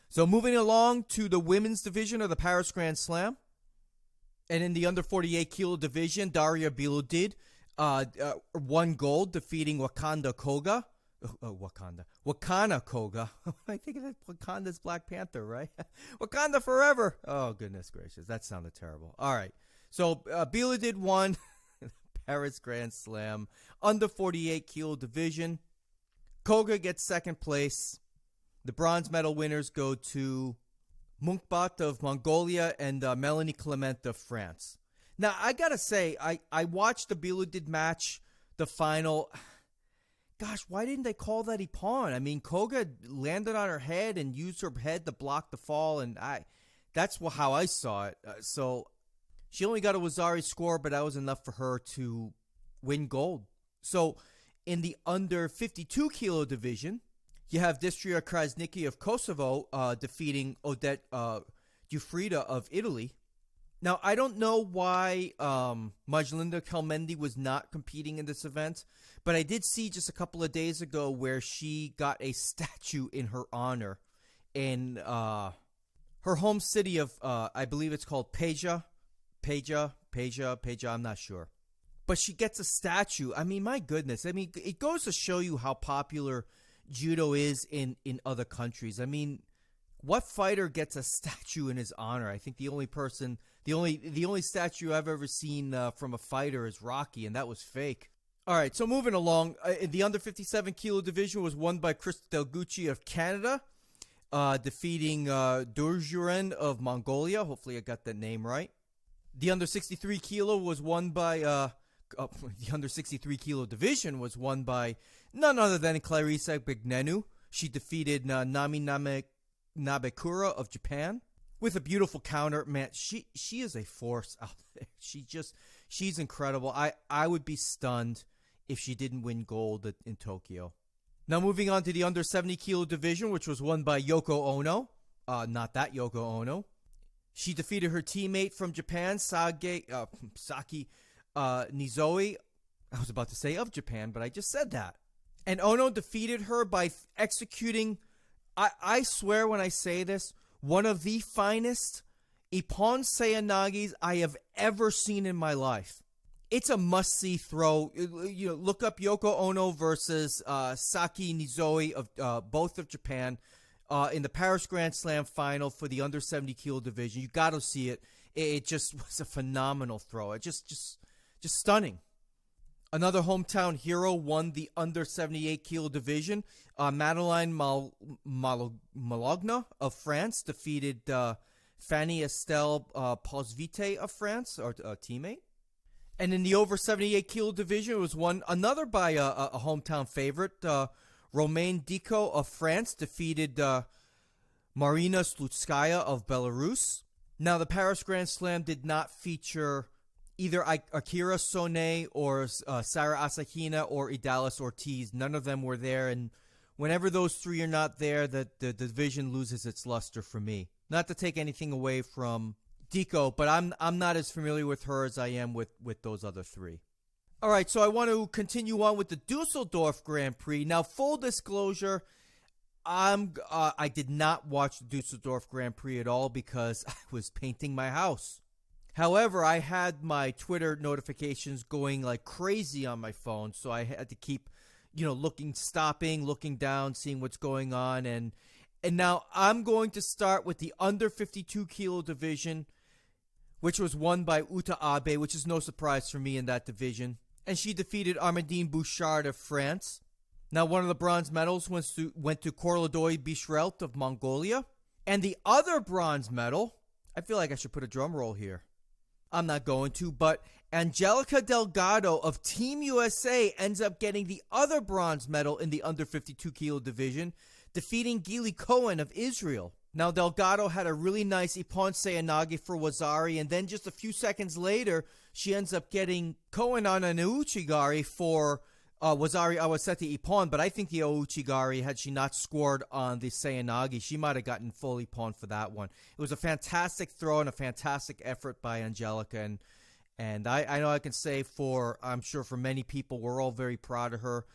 So moving along to the women's division of the Paris Grand Slam. And in the under 48 kilo division, Daria Bilodid won gold, defeating Wakana Koga. Wakana Koga. I think that's Wakanda's Black Panther, right? Wakanda forever. Oh, goodness gracious. That sounded terrible. All right. So Bilodid won Paris Grand Slam under 48 kilo division. Koga gets second place. The bronze medal winners go to Munkbat of Mongolia and Melanie Clement of France. Now, I got to say, I watched the Bilodid match, the final. Gosh, why didn't they call that ippon? I mean, Koga landed on her head and used her head to block the fall, and that's how I saw it. So she only got a Wazari score, but that was enough for her to win gold. So in the under 52 kilo division, you have Distria Krasniki of Kosovo defeating Odette Giuffrida of Italy. Now, I don't know why Majlinda Kelmendi was not competing in this event, but I did see just a couple of days ago where she got a statue in her honor in her home city of, I believe it's called Peja, I'm not sure. But she gets a statue. I mean, my goodness. I mean, it goes to show you how popular judo is in other countries. I mean, what fighter gets a statue in his honor? I think the only statue I've ever seen from a fighter is Rocky, and that was fake. All right, so moving along, the under 57 kilo division was won by Krista Delguchi of Canada, defeating Durjuren of Mongolia. Hopefully I got that name right. The under 63 kilo was won by the under 63 kilo division was won by none other than Clarissa Bignenu. She defeated Nami Nabekura of Japan with a beautiful counter. Man, she is a force out there. She's incredible. I would be stunned if she didn't win gold in Tokyo. Now moving on to the under 70 kilo division, which was won by Yoko Ono. Not that Yoko Ono. She defeated her teammate from Japan, Saki Nizoi. I was about to say of Japan, but I just said that. And Ono defeated her by executing, I swear when I say this, one of the finest ippon seyanagis I have ever seen in my life. It's a must-see throw. You know, look up Yoko Ono versus Saki Nizoi of both of Japan in the Paris Grand Slam final for the under 70 kilo division. You got to see it. It just was a phenomenal throw. It just stunning. Another hometown hero won the under 78 kilo division. Madeleine Malogna of France defeated Fanny Estelle Posvite of France, or teammate. And in the over 78 kilo division, it was won another by a hometown favorite. Romain Diko of France defeated Marina Slutskaya of Belarus. Now, the Paris Grand Slam did not feature either Akira Sone or Sarah Asahina or Idalis Ortiz. None of them were there, and whenever those three are not there, the division loses its luster for me. Not to take anything away from Diko, but I'm not as familiar with her as I am with those other three. All right, so I want to continue on with the Dusseldorf Grand Prix. Now, full disclosure, I did not watch the Dusseldorf Grand Prix at all because I was painting my house. However, I had my Twitter notifications going like crazy on my phone, so I had to keep, stopping, looking down, seeing what's going on, and now I'm going to start with the under 52 kilo division, which was won by Uta Abe, which is no surprise for me in that division, and she defeated Armandine Bouchard of France. Now, one of the bronze medals went to Korlodoy Bishrelt of Mongolia, and the other bronze medal, I feel like I should put a drum roll here. I'm not going to, but Angelica Delgado of Team USA ends up getting the other bronze medal in the under 52 kilo division, defeating Gili Cohen of Israel. Now, Delgado had a really nice Ippon Seoinage for Wazari, and then just a few seconds later, she ends up getting Cohen on an Ouchigari for Wazari Awaseti Ippon, but I think the Ouchigari, had she not scored on the Seoinage, she might have gotten full Ippon for that one. It was a fantastic throw and a fantastic effort by Angelica, and I know I can say I'm sure for many people, we're all very proud of her.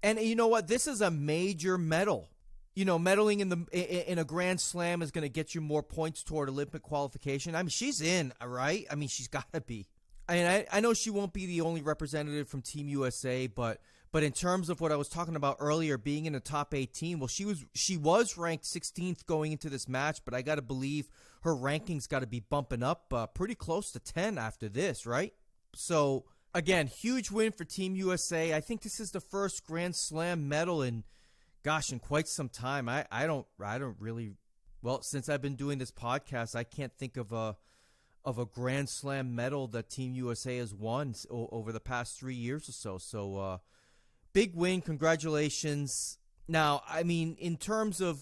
And you know what? This is a major medal. Medaling in a Grand Slam is going to get you more points toward Olympic qualification. I mean, she's in, right? I mean, she's got to be. I know she won't be the only representative from Team USA, but in terms of what I was talking about earlier, being in the top 18, well, she was ranked 16th going into this match, but I got to believe her ranking's got to be bumping up pretty close to 10 after this, right? So, again, huge win for Team USA. I think this is the first Grand Slam medal in quite some time. I don't really, well, since I've been doing this podcast, I can't think of a Grand Slam medal that Team USA has won over the past 3 years or so. So, big win. Congratulations. Now, I mean, in terms of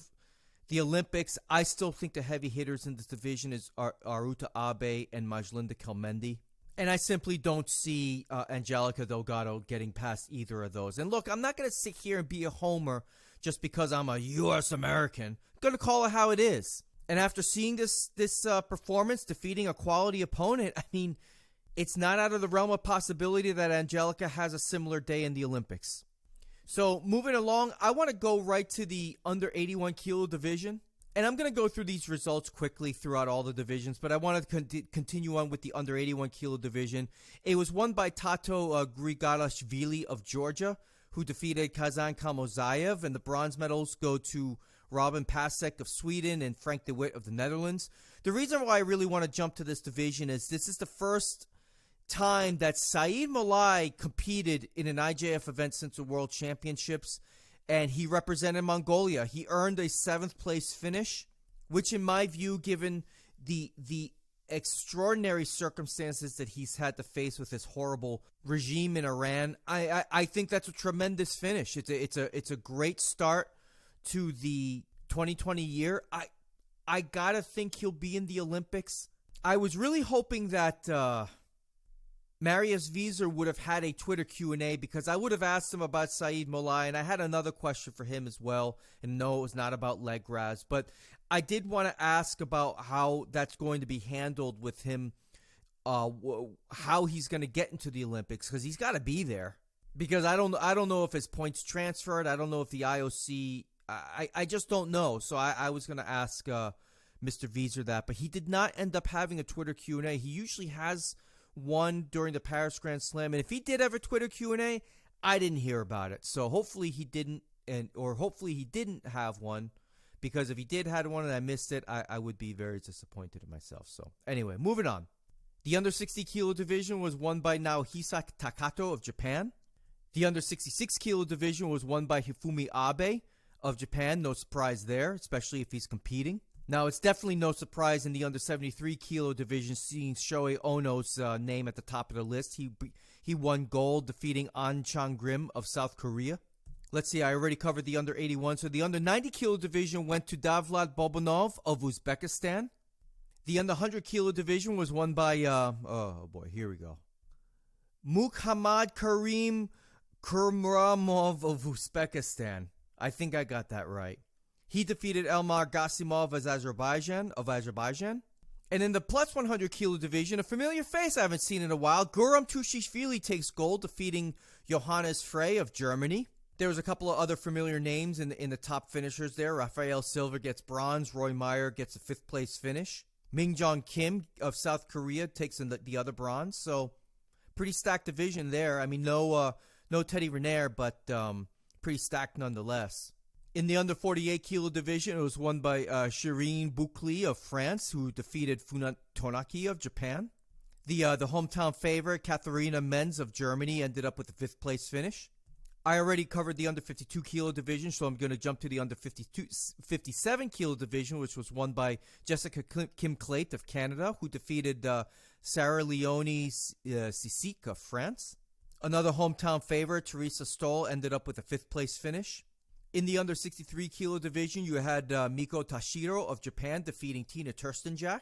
the Olympics, I still think the heavy hitters in this division are Uta Abe and Majlinda Kelmendi. And I simply don't see Angelica Delgado getting past either of those. And look, I'm not going to sit here and be a homer just because I'm a U.S. American. I'm going to call it how it is. And after seeing this performance, defeating a quality opponent, I mean, it's not out of the realm of possibility that Angelica has a similar day in the Olympics. So moving along, I want to go right to the under 81 kilo division. And I'm going to go through these results quickly throughout all the divisions, but I want to continue on with the under 81 kilo division. It was won by Tato Grigalashvili of Georgia, who defeated Kazan Kamozayev, and the bronze medals go to Robin Pasek of Sweden and Frank de Witt of the Netherlands. The reason why I really want to jump to this division is this is the first time that Saeed Malai competed in an IJF event since the World Championships, and he represented Mongolia. He earned a 7th place finish, which in my view, given the extraordinary circumstances that he's had to face with this horrible regime in Iran, I think that's a tremendous finish. It's a great start to the 2020 year. I gotta think he'll be in the Olympics. I was really hoping that Marius Wieser would have had a Twitter Q&A, because I would have asked him about Saeed Molai, and I had another question for him as well. And no, it was not about leg grabs, but I did want to ask about how that's going to be handled with him, how he's going to get into the Olympics, because he's got to be there. Because I don't know if his points transferred. I don't know if the IOC. I just don't know. So I was going to ask Mr. Wieser that, but he did not end up having a Twitter Q&A. He usually has one during the Paris Grand Slam, and if he did have a Twitter Q&A, I didn't hear about it. So hopefully he didn't, or hopefully he didn't have one, because if he did have one and I missed it, I would be very disappointed in myself. So anyway, moving on. The under 60 kilo division was won by Naohisa Takato of Japan. The under 66 kilo division was won by Hifumi Abe of Japan. No surprise there, especially if he's competing. Now, it's definitely no surprise in the under 73 kilo division seeing Shohei Ono's name at the top of the list. He won gold, defeating An Chang-grim of South Korea. Let's see, I already covered the under 81. So the under 90 kilo division went to Davlad Bobonov of Uzbekistan. The under 100 kilo division was won by, oh boy, here we go, Muhammad Karim Kurmramov of Uzbekistan. I think I got that right. He defeated Elmar Gasimov of Azerbaijan. And in the plus 100 kilo division, a familiar face I haven't seen in a while, Guram Tushishvili takes gold, defeating Johannes Frey of Germany. There was a couple of other familiar names in the top finishers there. Rafael Silva gets bronze. Roy Meyer gets a 5th place finish. Mingjong Kim of South Korea takes in the other bronze. So pretty stacked division there. I mean, no Teddy Riner, but pretty stacked nonetheless. In the under 48 kilo division, it was won by Shireen Boukli of France, who defeated Funat Tonaki of Japan. The hometown favorite, Katharina Menz of Germany, ended up with a 5th place finish. I already covered the under 52 kilo division, so I'm going to jump to the under 57 kilo division, which was won by Jessica Kim Clate of Canada, who defeated Sarah Leone Sisik of France. Another hometown favorite, Teresa Stoll, ended up with a 5th place finish. In the under 63 kilo division, you had Miko Tashiro of Japan defeating Tina Turstenjak.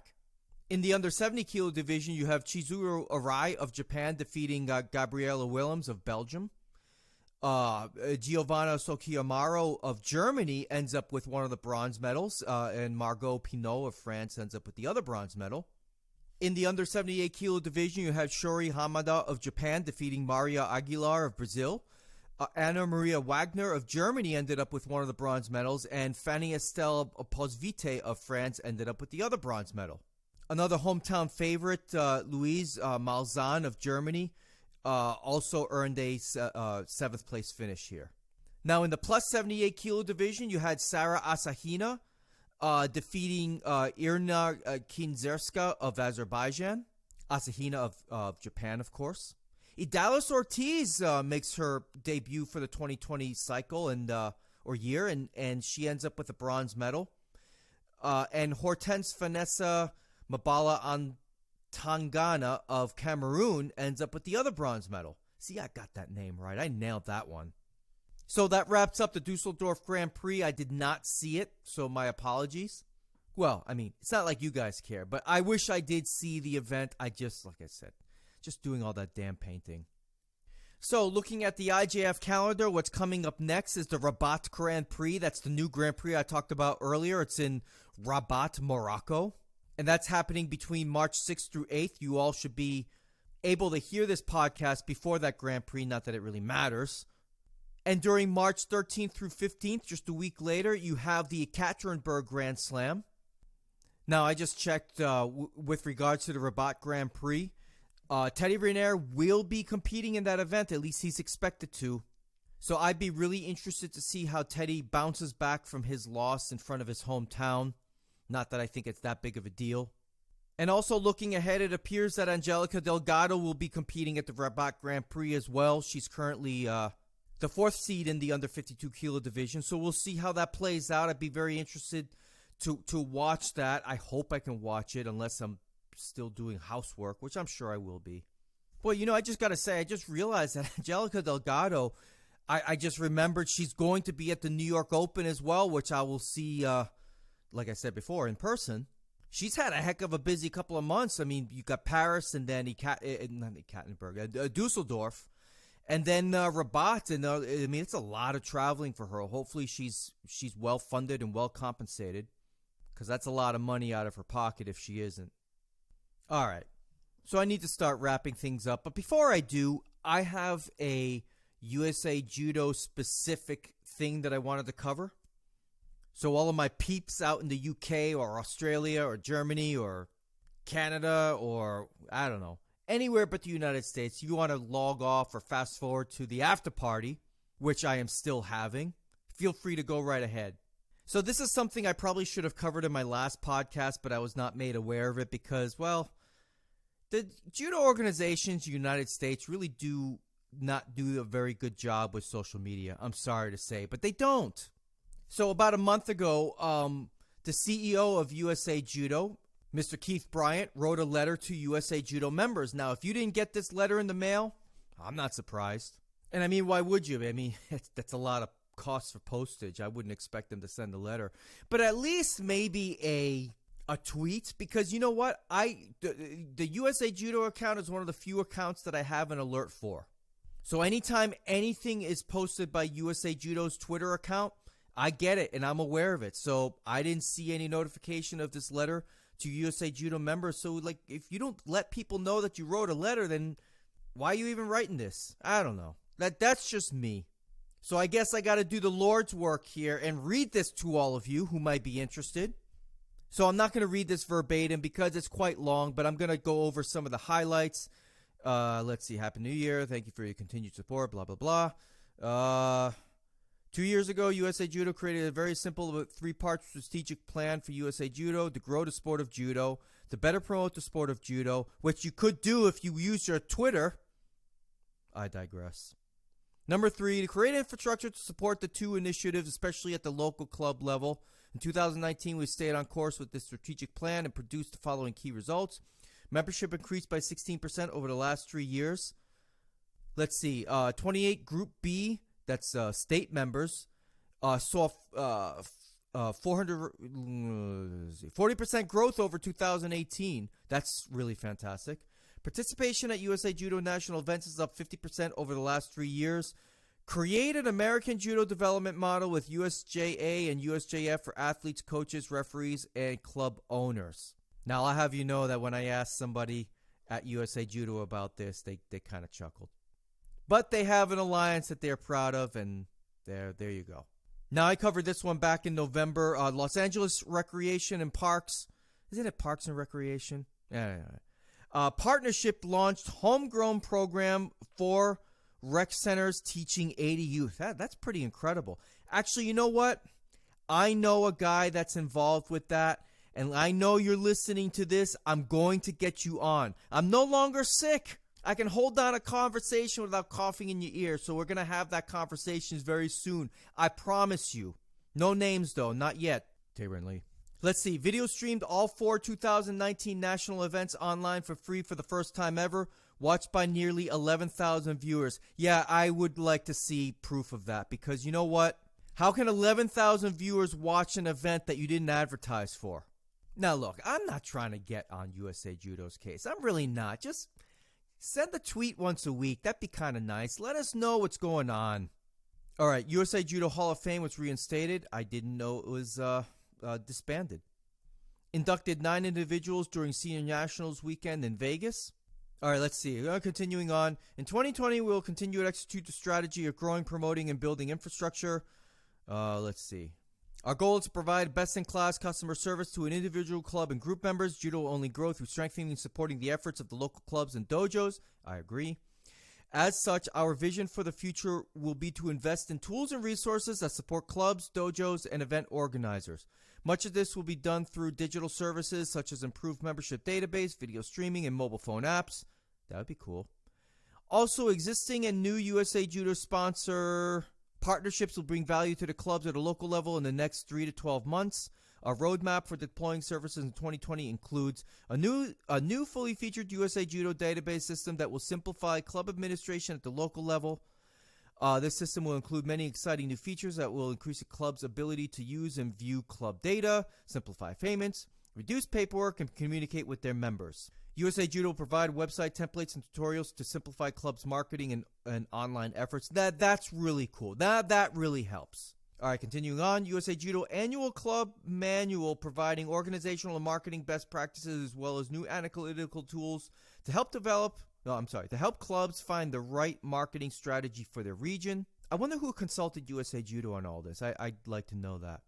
In the under 70 kilo division, you have Chizuru Arai of Japan defeating Gabriela Willems of Belgium. Giovanna Sochiamaro of Germany ends up with one of the bronze medals, and Margot Pinot of France ends up with the other bronze medal. In the under 78 kilo division, you have Shori Hamada of Japan defeating Maria Aguilar of Brazil. Anna Maria Wagner of Germany ended up with one of the bronze medals, and Fanny Estelle Posvite of France ended up with the other bronze medal. Another hometown favorite, Louise Malzahn of Germany, also earned a 7th place finish here. Now, in the plus 78 kilo division, you had Sarah Asahina defeating Irina Kinzerska of Azerbaijan. Asahina of Japan, of course. Idalis Ortiz makes her debut for the 2020 cycle or year, and she ends up with a bronze medal. And Hortense Vanessa Mabala Tangana of Cameroon ends up with the other bronze medal. See, I got that name right. I nailed that one. So that wraps up the Dusseldorf Grand Prix. I did not see it, so my apologies. Well, I mean, it's not like you guys care, but I wish I did see the event. Like I said, just doing all that damn painting. So looking at the IJF calendar, what's coming up next is the Rabat Grand Prix. That's the new Grand Prix I talked about earlier. It's in Rabat, Morocco. And that's happening between March 6th through 8th. You all should be able to hear this podcast before that Grand Prix, not that it really matters. And during March 13th through 15th, just a week later, you have the Ekaterinburg Grand Slam. Now, I just checked with regards to the Rabat Grand Prix. Teddy Riner will be competing in that event. At least he's expected to. So I'd be really interested to see how Teddy bounces back from his loss in front of his hometown. Not that I think it's that big of a deal. And also looking ahead, it appears that Angelica Delgado will be competing at the Rabat Grand Prix as well. She's currently the 4th seed in the under 52 kilo division. So we'll see how that plays out. I'd be very interested to watch that. I hope I can watch it unless I'm still doing housework, which I'm sure I will be. Well, I just got to say, I just realized that Angelica Delgado, I just remembered she's going to be at the New York Open as well, which I will see, like I said before, in person. She's had a heck of a busy couple of months. I mean, you got Paris and then Dusseldorf, and then Rabat. And I mean, it's a lot of traveling for her. Hopefully, she's well funded and well compensated, because that's a lot of money out of her pocket if she isn't. All right, so I need to start wrapping things up. But before I do, I have a USA Judo specific thing that I wanted to cover. So all of my peeps out in the UK or Australia or Germany or Canada or, I don't know, anywhere but the United States, you want to log off or fast forward to the after party, which I am still having, feel free to go right ahead. So this is something I probably should have covered in my last podcast, but I was not made aware of it because, well, the judo organizations in the United States really do not do a very good job with social media. I'm sorry to say, but they don't. So about a month ago, the CEO of USA Judo, Mr. Keith Bryant, wrote a letter to USA Judo members. Now, if you didn't get this letter in the mail, I'm not surprised. And I mean, why would you? I mean, that's a lot of cost for postage. I wouldn't expect them to send a letter. But at least maybe a tweet, because you know what? The USA Judo account is one of the few accounts that I have an alert for. So anytime anything is posted by USA Judo's Twitter account, I get it, and I'm aware of it. So I didn't see any notification of this letter to USA Judo members. So, like, if you don't let people know that you wrote a letter, then why are you even writing this? I don't know. That's just me. So I guess I got to do the Lord's work here and read this to all of you who might be interested. So I'm not going to read this verbatim because it's quite long, but I'm going to go over some of the highlights. Let's see. Happy New Year. Thank you for your continued support. Blah, blah, blah. 2 years ago, USA Judo created a very simple but three-part strategic plan for USA Judo to grow the sport of judo, to better promote the sport of judo, which you could do if you use your Twitter. I digress. Number 3, to create infrastructure to support the 2 initiatives, especially at the local club level. In 2019, we stayed on course with this strategic plan and produced the following key results. Membership increased by 16% over the last 3 years. Let's see, 28 Group B, that's state members, saw 40% growth over 2018. That's really fantastic. Participation at USA Judo national events is up 50% over the last 3 years. Created American Judo development model with USJA and USJF for athletes, coaches, referees, and club owners. Now, I'll have you know that when I asked somebody at USA Judo about this, they kind of chuckled. But they have an alliance that they're proud of, and there you go. Now, I covered this one back in November. Los Angeles Recreation and Parks. Isn't it Parks and Recreation? Yeah. Partnership launched homegrown program for rec centers teaching 80 youth. That's pretty incredible. Actually, you know what? I know a guy that's involved with that, and I know you're listening to this. I'm going to get you on. I'm no longer sick. I can hold down a conversation without coughing in your ear, so we're going to have that conversation very soon. I promise you. No names, though. Not yet. Tabor and Lee. Let's see. Video streamed all 4 2019 national events online for free for the first time ever. Watched by nearly 11,000 viewers. Yeah, I would like to see proof of that because you know what? How can 11,000 viewers watch an event that you didn't advertise for? Now, look, I'm not trying to get on USA Judo's case. I'm really not. Just send a tweet once a week. That'd be kind of nice. Let us know what's going on. All right, USA Judo Hall of Fame was reinstated. I didn't know it was disbanded. Inducted 9 individuals during Senior Nationals weekend in Vegas. All right, let's see. Continuing on. In 2020, we'll continue to execute the strategy of growing, promoting, and building infrastructure. Let's see. Our goal is to provide best-in-class customer service to an individual club and group members. Judo will only grow through strengthening and supporting the efforts of the local clubs and dojos. I agree. As such, our vision for the future will be to invest in tools and resources that support clubs, dojos, and event organizers. Much of this will be done through digital services such as improved membership database, video streaming, and mobile phone apps. That would be cool. Also, existing and new USA Judo sponsor partnerships will bring value to the clubs at a local level in the next 3 to 12 months. Our roadmap for deploying services in 2020 includes a new fully featured USA Judo database system that will simplify club administration at the local level. This system will include many exciting new features that will increase the club's ability to use and view club data, simplify payments, reduce paperwork, and communicate with their members. USA Judo will provide website templates and tutorials to simplify clubs' marketing and online efforts. That's really cool. That really helps. All right, continuing on. USA Judo Annual Club Manual providing organizational and marketing best practices as well as new analytical tools to help clubs find the right marketing strategy for their region. I wonder who consulted USA Judo on all this. I'd like to know that.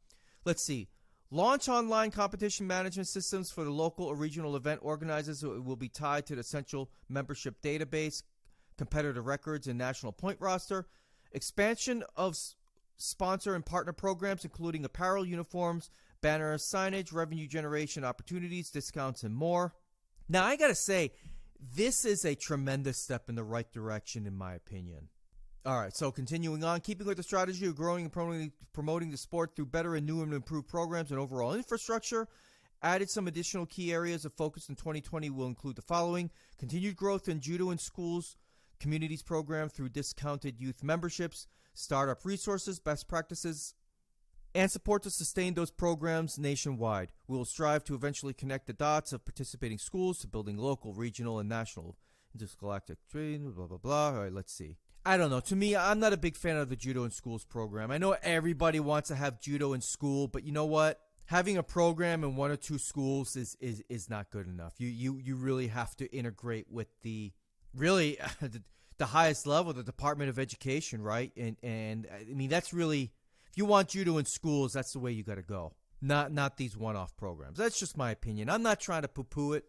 Let's see. Launch online competition management systems for the local or regional event organizers. It will be tied to the central membership database, competitor records, and national point roster. Expansion of sponsor and partner programs, including apparel, uniforms, banner signage, revenue generation opportunities, discounts, and more. Now, I got to say, this is a tremendous step in the right direction, in my opinion. All right, so continuing on, keeping with the strategy of growing and promoting the sport through better and new and improved programs and overall infrastructure, added some additional key areas of focus in 2020 will include the following: continued growth in judo in schools, communities program through discounted youth memberships, startup resources, best practices, and support to sustain those programs nationwide. We will strive to eventually connect the dots of participating schools to building local, regional, and national intergalactic trade, blah, blah, blah. All right, let's see. I don't know. To me, I'm not a big fan of the Judo in Schools program. I know everybody wants to have judo in school, but you know what? Having a program in 1 or 2 schools is not good enough. You really have to integrate with the the highest level, the Department of Education, right? And I mean, that's really, if you want judo in schools, that's the way you got to go. Not these one-off programs. That's just my opinion. I'm not trying to poo-poo it,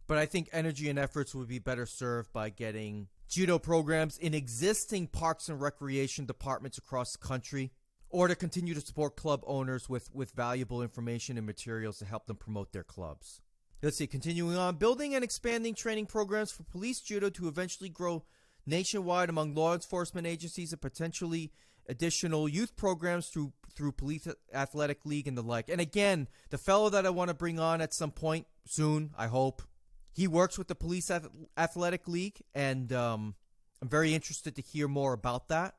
but I think energy and efforts would be better served by getting judo programs in existing parks and recreation departments across the country, or to continue to support club owners with valuable information and materials to help them promote their clubs. Let's see, continuing on, building and expanding training programs for police judo to eventually grow nationwide among law enforcement agencies and potentially additional youth programs through Police Athletic League and the like. And again, the fellow that I want to bring on at some point soon, I hope, he works with the Police Athletic League, and I'm very interested to hear more about that.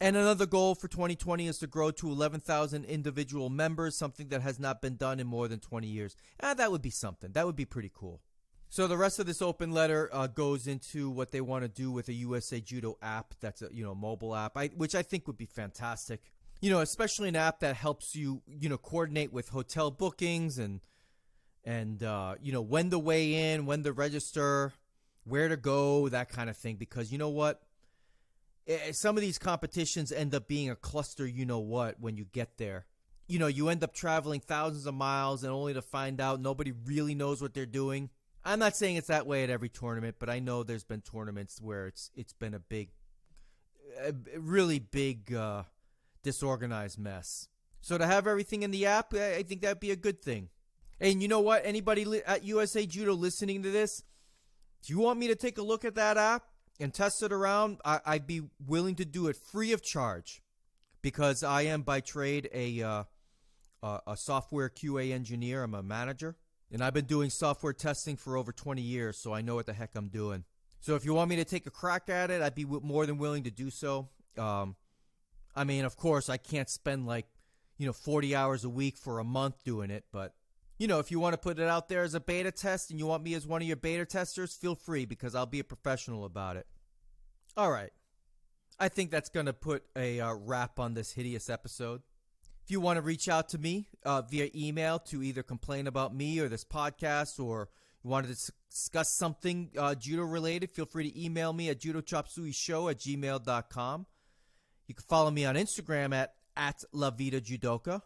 And another goal for 2020 is to grow to 11,000 individual members, something that has not been done in more than 20 years. That would be something. That would be pretty cool. So the rest of this open letter goes into what they want to do with a USA Judo app. That's a mobile app, which I think would be fantastic. Especially an app that helps you coordinate with hotel bookings and when to weigh in, when to register, where to go, that kind of thing. Because you know what? Some of these competitions end up being a cluster, when you get there. You end up traveling thousands of miles and only to find out nobody really knows what they're doing. I'm not saying it's that way at every tournament, but I know there's been tournaments where it's been a really big disorganized mess. So to have everything in the app, I think that'd be a good thing. And you know what? Anybody at USA Judo listening to this, if you want me to take a look at that app and test it around, I'd be willing to do it free of charge, because I am by trade a software QA engineer. I'm a manager. And I've been doing software testing for over 20 years, so I know what the heck I'm doing. So if you want me to take a crack at it, I'd be more than willing to do so. I mean, of course, I can't spend 40 hours a week for a month doing it. But, if you want to put it out there as a beta test and you want me as one of your beta testers, feel free, because I'll be a professional about it. All right. I think that's going to put a wrap on this hideous episode. If you want to reach out to me via email to either complain about me or this podcast, or you wanted to discuss something judo-related, feel free to email me at judochopsuey@gmail.com. You can follow me on Instagram at LaVitaJudoka.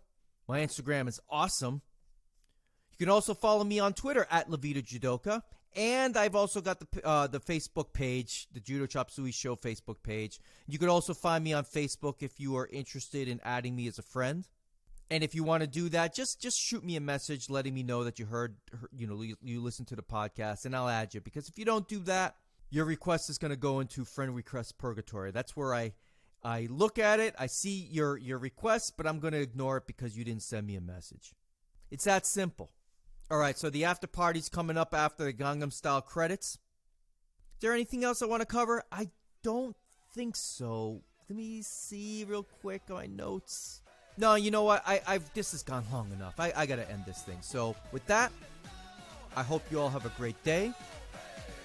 My Instagram is awesome. You can also follow me on Twitter at LaVitaJudoka. And I've also got the Facebook page, the Judo Chop Suey Show Facebook page. You could also find me on Facebook if you are interested in adding me as a friend. And if you want to do that, just shoot me a message letting me know that you you listened to the podcast, and I'll add you. Because if you don't do that, your request is going to go into friend request purgatory. That's where I look at it, I see your request, but I'm going to ignore it because you didn't send me a message. It's that simple. All right, so the after party's coming up after the Gangnam Style credits. Is there anything else I want to cover? I don't think so. Let me see real quick on my notes. No, you know what? This has gone long enough. I got to end this thing. So with that, I hope you all have a great day.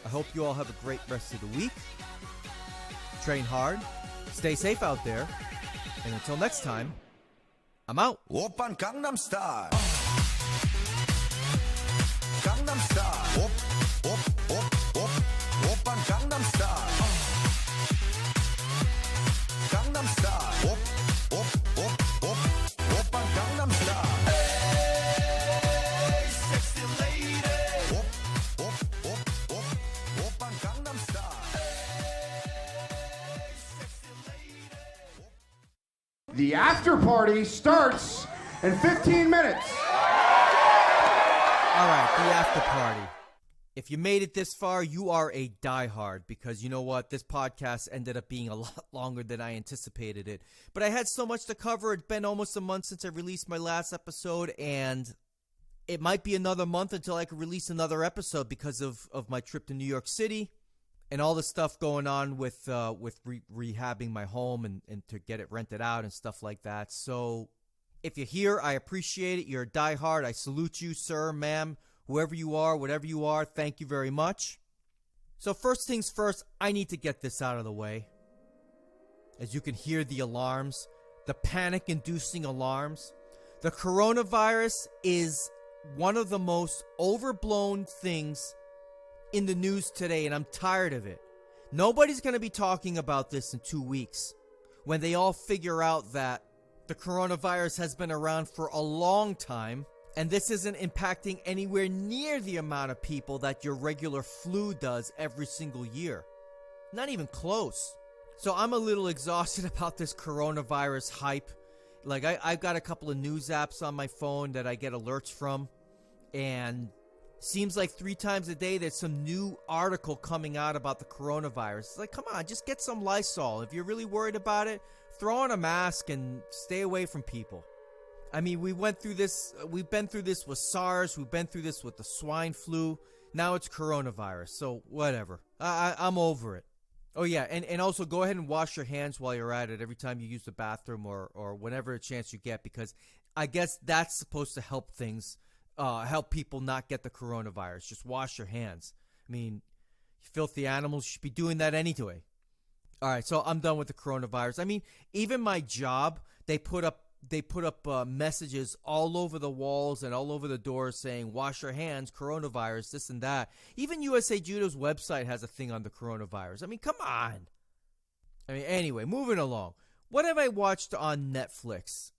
I hope you all have a great rest of the week. Train hard. Stay safe out there. And until next time, I'm out. Oppan Gangnam Style. Gangnam Style. Oppan Gangnam Style. Gangnam Style. Oppan Gangnam Style. Hey, sexy lady. Oppan Gangnam Style. Hey, sexy lady. The after party starts in 15 minutes. All right, the after party. If you made it this far, you are a diehard, because you know what? This podcast ended up being a lot longer than I anticipated it. But I had so much to cover. It's been almost a month since I released my last episode, and it might be another month until I can release another episode because of my trip to New York City and all the stuff going on with rehabbing my home and to get it rented out and stuff like that. So if you're here, I appreciate it. You're a diehard. I salute you, sir, ma'am, whoever you are, whatever you are. Thank you very much. So first things first, I need to get this out of the way. As you can hear the alarms, the panic-inducing alarms. The coronavirus is one of the most overblown things in the news today, and I'm tired of it. Nobody's going to be talking about this in 2 weeks when they all figure out that the coronavirus has been around for a long time, and this isn't impacting anywhere near the amount of people that your regular flu does every single year. Not even close. So I'm a little exhausted about this coronavirus hype. Like, I've got a couple of news apps on my phone that I get alerts from, and seems like 3 times a day there's some new article coming out about the coronavirus. It's like, come on, just get some Lysol. If you're really worried about it, throw on a mask and stay away from people. I mean, we've been through this with SARS, we've been through this with the swine flu, now it's coronavirus, so whatever. I'm over it. Oh yeah, and also go ahead and wash your hands while you're at it every time you use the bathroom or whenever a chance you get, because I guess that's supposed to help things. Help people not get the coronavirus. Just wash your hands. I mean, you filthy animals, you should be doing that anyway. All right, so I'm done with the coronavirus. I mean, even my job, they put up messages all over the walls and all over the doors saying, wash your hands, coronavirus, this and that. Even USA Judo's website has a thing on the coronavirus. I mean, come on. I mean, anyway, moving along. What have I watched on Netflix?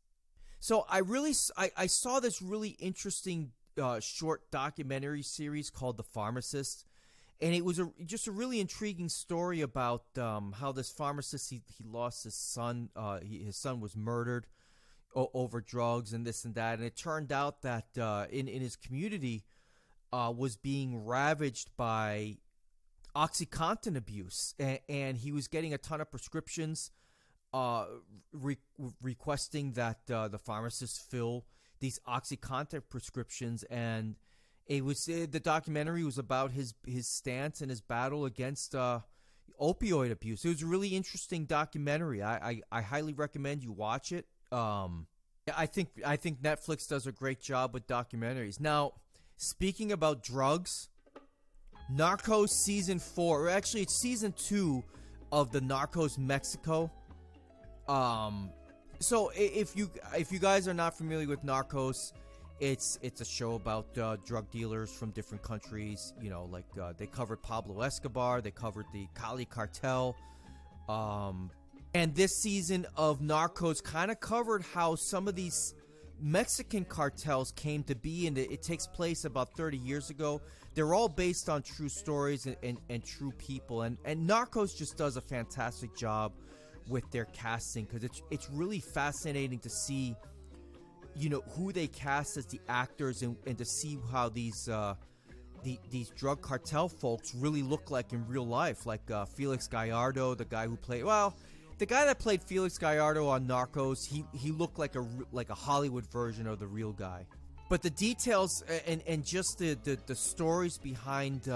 So I saw this really interesting short documentary series called The Pharmacist, and it was just a really intriguing story about how this pharmacist, he lost his son. His son was murdered over drugs and this and that, and it turned out that in his community was being ravaged by OxyContin abuse, and he was getting a ton of prescriptions requesting that the pharmacist fill these OxyContin prescriptions, and the documentary was about his stance and his battle against opioid abuse. It was a really interesting documentary. I highly recommend you watch it. I think Netflix does a great job with documentaries. Now, speaking about drugs, Narcos season 4, or actually it's season 2 of the Narcos Mexico. So if you guys are not familiar with Narcos, it's a show about drug dealers from different countries. You know, like they covered Pablo Escobar, they covered the Cali cartel, and this season of Narcos kind of covered how some of these Mexican cartels came to be, and it takes place about 30 years ago. They're all based on true stories and true people, and Narcos just does a fantastic job with their casting, because it's really fascinating to see, you know, who they cast as the actors, and to see how these drug cartel folks really look like in real life. Like Felix Gallardo, the guy that played Felix Gallardo on Narcos, he looked like a Hollywood version of the real guy. But the details and just the stories behind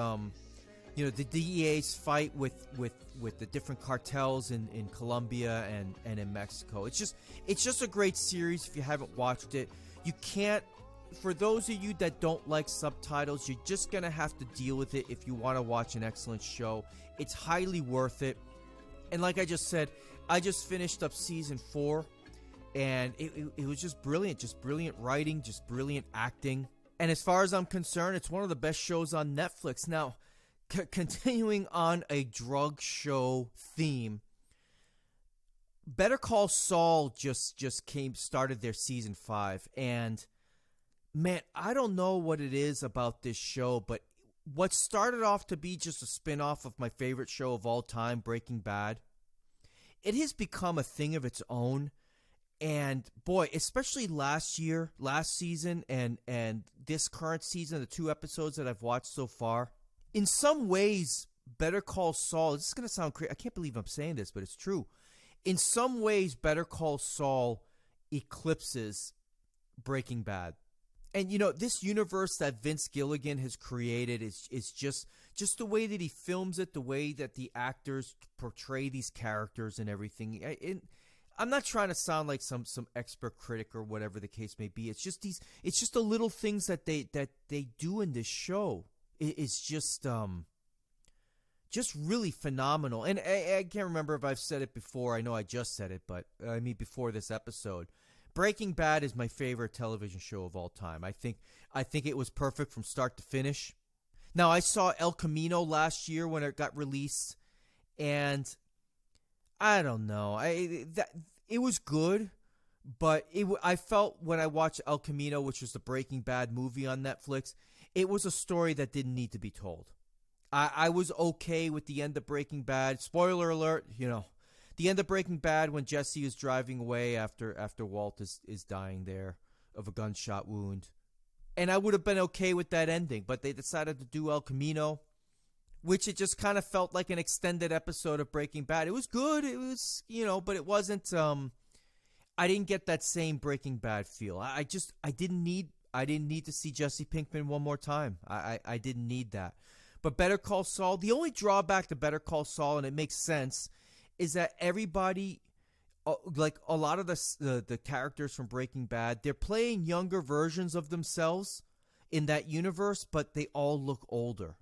you know, the DEA's fight with the different cartels in Colombia and in Mexico. It's just a great series. If you haven't watched it, you can't. For those of you that don't like subtitles, you're just gonna have to deal with it if you want to watch an excellent show. It's highly worth it. And like I just said, I just finished up season 4, and it was just brilliant writing, just brilliant acting. And as far as I'm concerned, it's one of the best shows on Netflix. Now, continuing on a drug show theme, Better Call Saul just started their season 5, and man, I don't know what it is about this show, but what started off to be just a spin-off of my favorite show of all time, Breaking Bad, it has become a thing of its own. And boy, especially last season and this current season, the 2 episodes that I've watched so far, in some ways, Better Call Saul, this is going to sound crazy. I can't believe I'm saying this, but it's true. In some ways, Better Call Saul eclipses Breaking Bad. And, you know, this universe that Vince Gilligan has created is just the way that he films it, the way that the actors portray these characters and everything. I'm not trying to sound like some expert critic or whatever the case may be. It's just the little things that they do in this show. It's just really phenomenal. And I can't remember if I've said it before. I know I just said it, but I mean before this episode. Breaking Bad is my favorite television show of all time. I think it was perfect from start to finish. Now, I saw El Camino last year when it got released, And I don't know. It was good, but I felt when I watched El Camino, which was the Breaking Bad movie on Netflix, it was a story that didn't need to be told. I was okay with the end of Breaking Bad. Spoiler alert, the end of Breaking Bad when Jesse is driving away after Walt is dying there of a gunshot wound. And I would have been okay with that ending, but they decided to do El Camino, which it just kind of felt like an extended episode of Breaking Bad. It was good. It was, but it wasn't, I didn't get that same Breaking Bad feel. I didn't need to see Jesse Pinkman one more time. I didn't need that. But Better Call Saul, the only drawback to Better Call Saul, and it makes sense, is that everybody, like a lot of the characters from Breaking Bad, they're playing younger versions of themselves in that universe, but they all look older.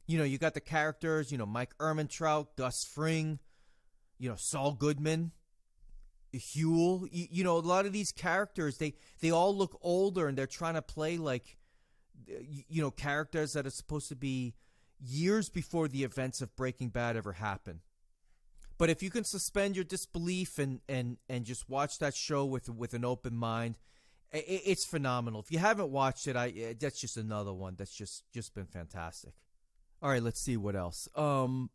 You got the characters, Mike Ehrmantraut, Gus Fring, Saul Goodman, Huel. A lot of these characters, they all look older, and they're trying to play like, characters that are supposed to be years before the events of Breaking Bad ever happen. But if you can suspend your disbelief and just watch that show with an open mind, it's phenomenal. If you haven't watched it, that's just another one that's just been fantastic. All right, let's see what else. Ray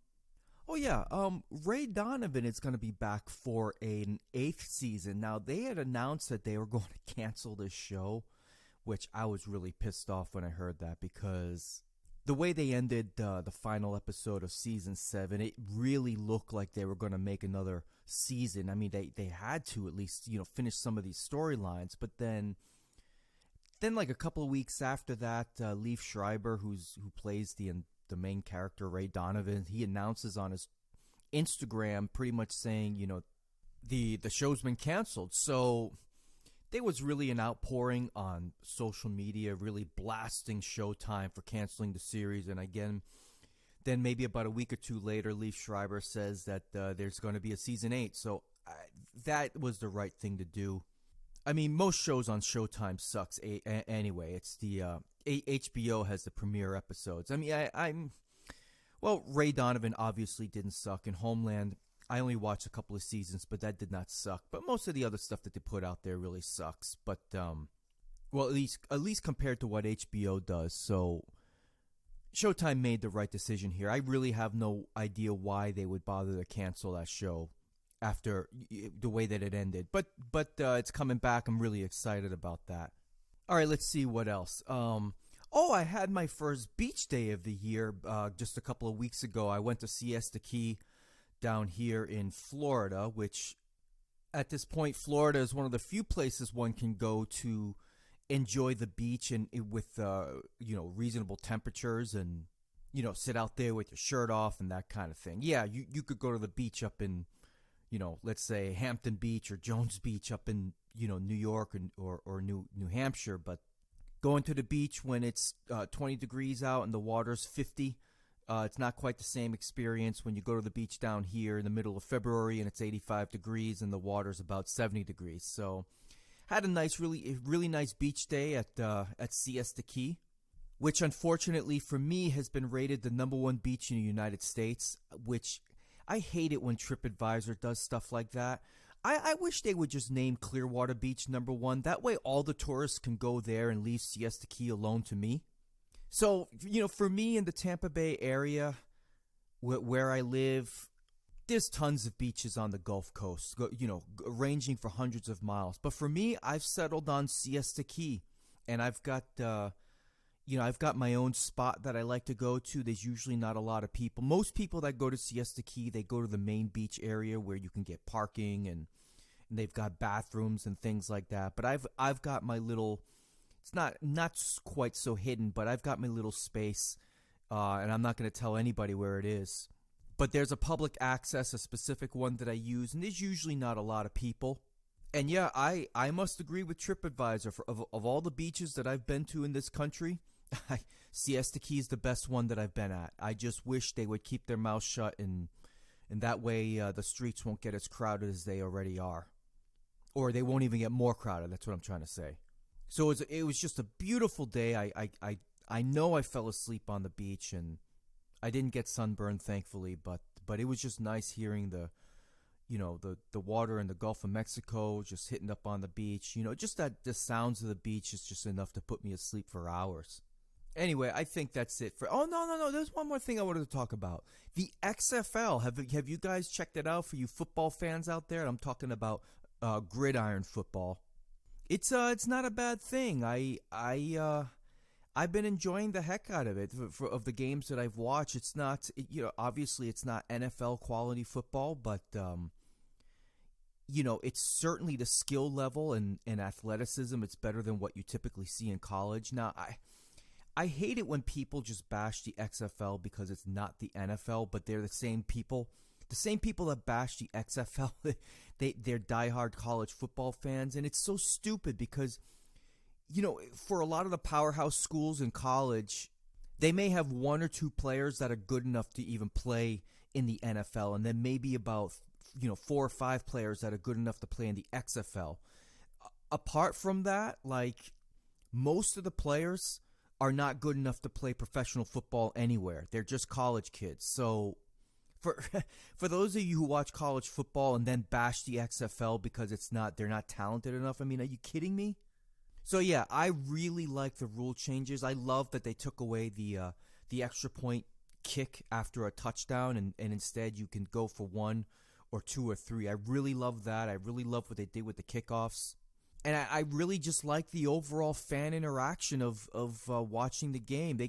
Donovan is going to be back for an 8th season. Now, they had announced that they were going to cancel this show, which I was really pissed off when I heard that, because the way they ended the final episode of season 7, it really looked like they were going to make another season. I mean, they had to at least, finish some of these storylines. But then like a couple of weeks after that, Liev Schreiber, who plays the main character, Ray Donovan, he announces on his Instagram pretty much saying, the show's been canceled. So there was really an outpouring on social media, really blasting Showtime for canceling the series. And again, then maybe about a week or two later, Liev Schreiber says that there's going to be a season 8. So that was the right thing to do. I mean, most shows on Showtime sucks anyway. It's the HBO has the premiere episodes. I mean, Ray Donovan obviously didn't suck. In Homeland, I only watched a couple of seasons, but that did not suck. But most of the other stuff that they put out there really sucks. But at least compared to what HBO does. So Showtime made the right decision here. I really have no idea why they would bother to cancel that show after the way that it ended. But it's coming back. I'm really excited about that. All right, let's see what else. I had my first beach day of the year just a couple of weeks ago. I went to Siesta Key down here in Florida, which at this point, Florida is one of the few places one can go to enjoy the beach and with reasonable temperatures and sit out there with your shirt off and that kind of thing. Yeah, you could go to the beach up in let's say Hampton Beach or Jones Beach up in New York or New Hampshire, but going to the beach when it's 20 degrees out and the water's 50. It's not quite the same experience when you go to the beach down here in the middle of February and it's 85 degrees and the water's about 70 degrees. So had a nice, really nice beach day at Siesta Key, which unfortunately for me has been rated the #1 beach in the United States, which I hate it when TripAdvisor does stuff like that. I wish they would just name Clearwater Beach #1. That way all the tourists can go there and leave Siesta Key alone to me. So, for me in the Tampa Bay area where I live, there's tons of beaches on the Gulf Coast, ranging for hundreds of miles. But for me, I've settled on Siesta Key, and I've got my own spot that I like to go to. There's usually not a lot of people. Most people that go to Siesta Key, they go to the main beach area where you can get parking and they've got bathrooms and things like that. But I've got my little. It's not quite so hidden, but I've got my little space, and I'm not going to tell anybody where it is. But there's a public access, a specific one that I use, and there's usually not a lot of people. And yeah, I must agree with TripAdvisor. Of all the beaches that I've been to in this country, Siesta Key is the best one that I've been at. I just wish they would keep their mouth shut, and that way the streets won't get as crowded as they already are. Or they won't even get more crowded, that's what I'm trying to say. So it was just a beautiful day. I know I fell asleep on the beach, and I didn't get sunburned, thankfully, but but it was just nice hearing the water in the Gulf of Mexico, just hitting up on the beach. Just that the sounds of the beach is just enough to put me asleep for hours. Anyway, I think that's it for. Oh no! There's one more thing I wanted to talk about. The XFL. Have you guys checked it out for you football fans out there? I'm talking about gridiron football. It's not a bad thing. I've been enjoying the heck out of it of the games that I've watched. It's not, obviously it's not NFL quality football, but it's certainly the skill level and athleticism. It's better than what you typically see in college. Now, I hate it when people just bash the XFL because it's not the NFL, but they're the same people. The same people that bash the XFL, they're diehard college football fans, and it's so stupid because, for a lot of the powerhouse schools in college, they may have one or two players that are good enough to even play in the NFL, and then maybe about 4 or 5 players that are good enough to play in the XFL. Apart from that, like, most of the players are not good enough to play professional football anywhere. They're just college kids. So for those of you who watch college football and then bash the XFL because they're not talented enough, I mean, are you kidding me? So yeah, I really like the rule changes. I love that they took away the extra point kick after a touchdown, and instead you can go for 1 or 2 or 3. I really love that. I really love what they did with the kickoffs. And I really just like the overall fan interaction of watching the game. They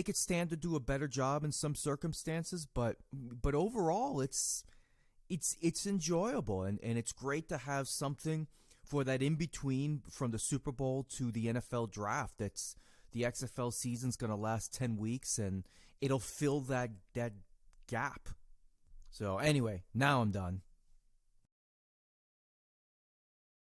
could stand to do a better job in some circumstances, but overall it's enjoyable, and it's great to have something for that in between from the Super Bowl to the NFL draft. That's the XFL season's going to last 10 weeks, and it'll fill that gap. So anyway, now I'm done.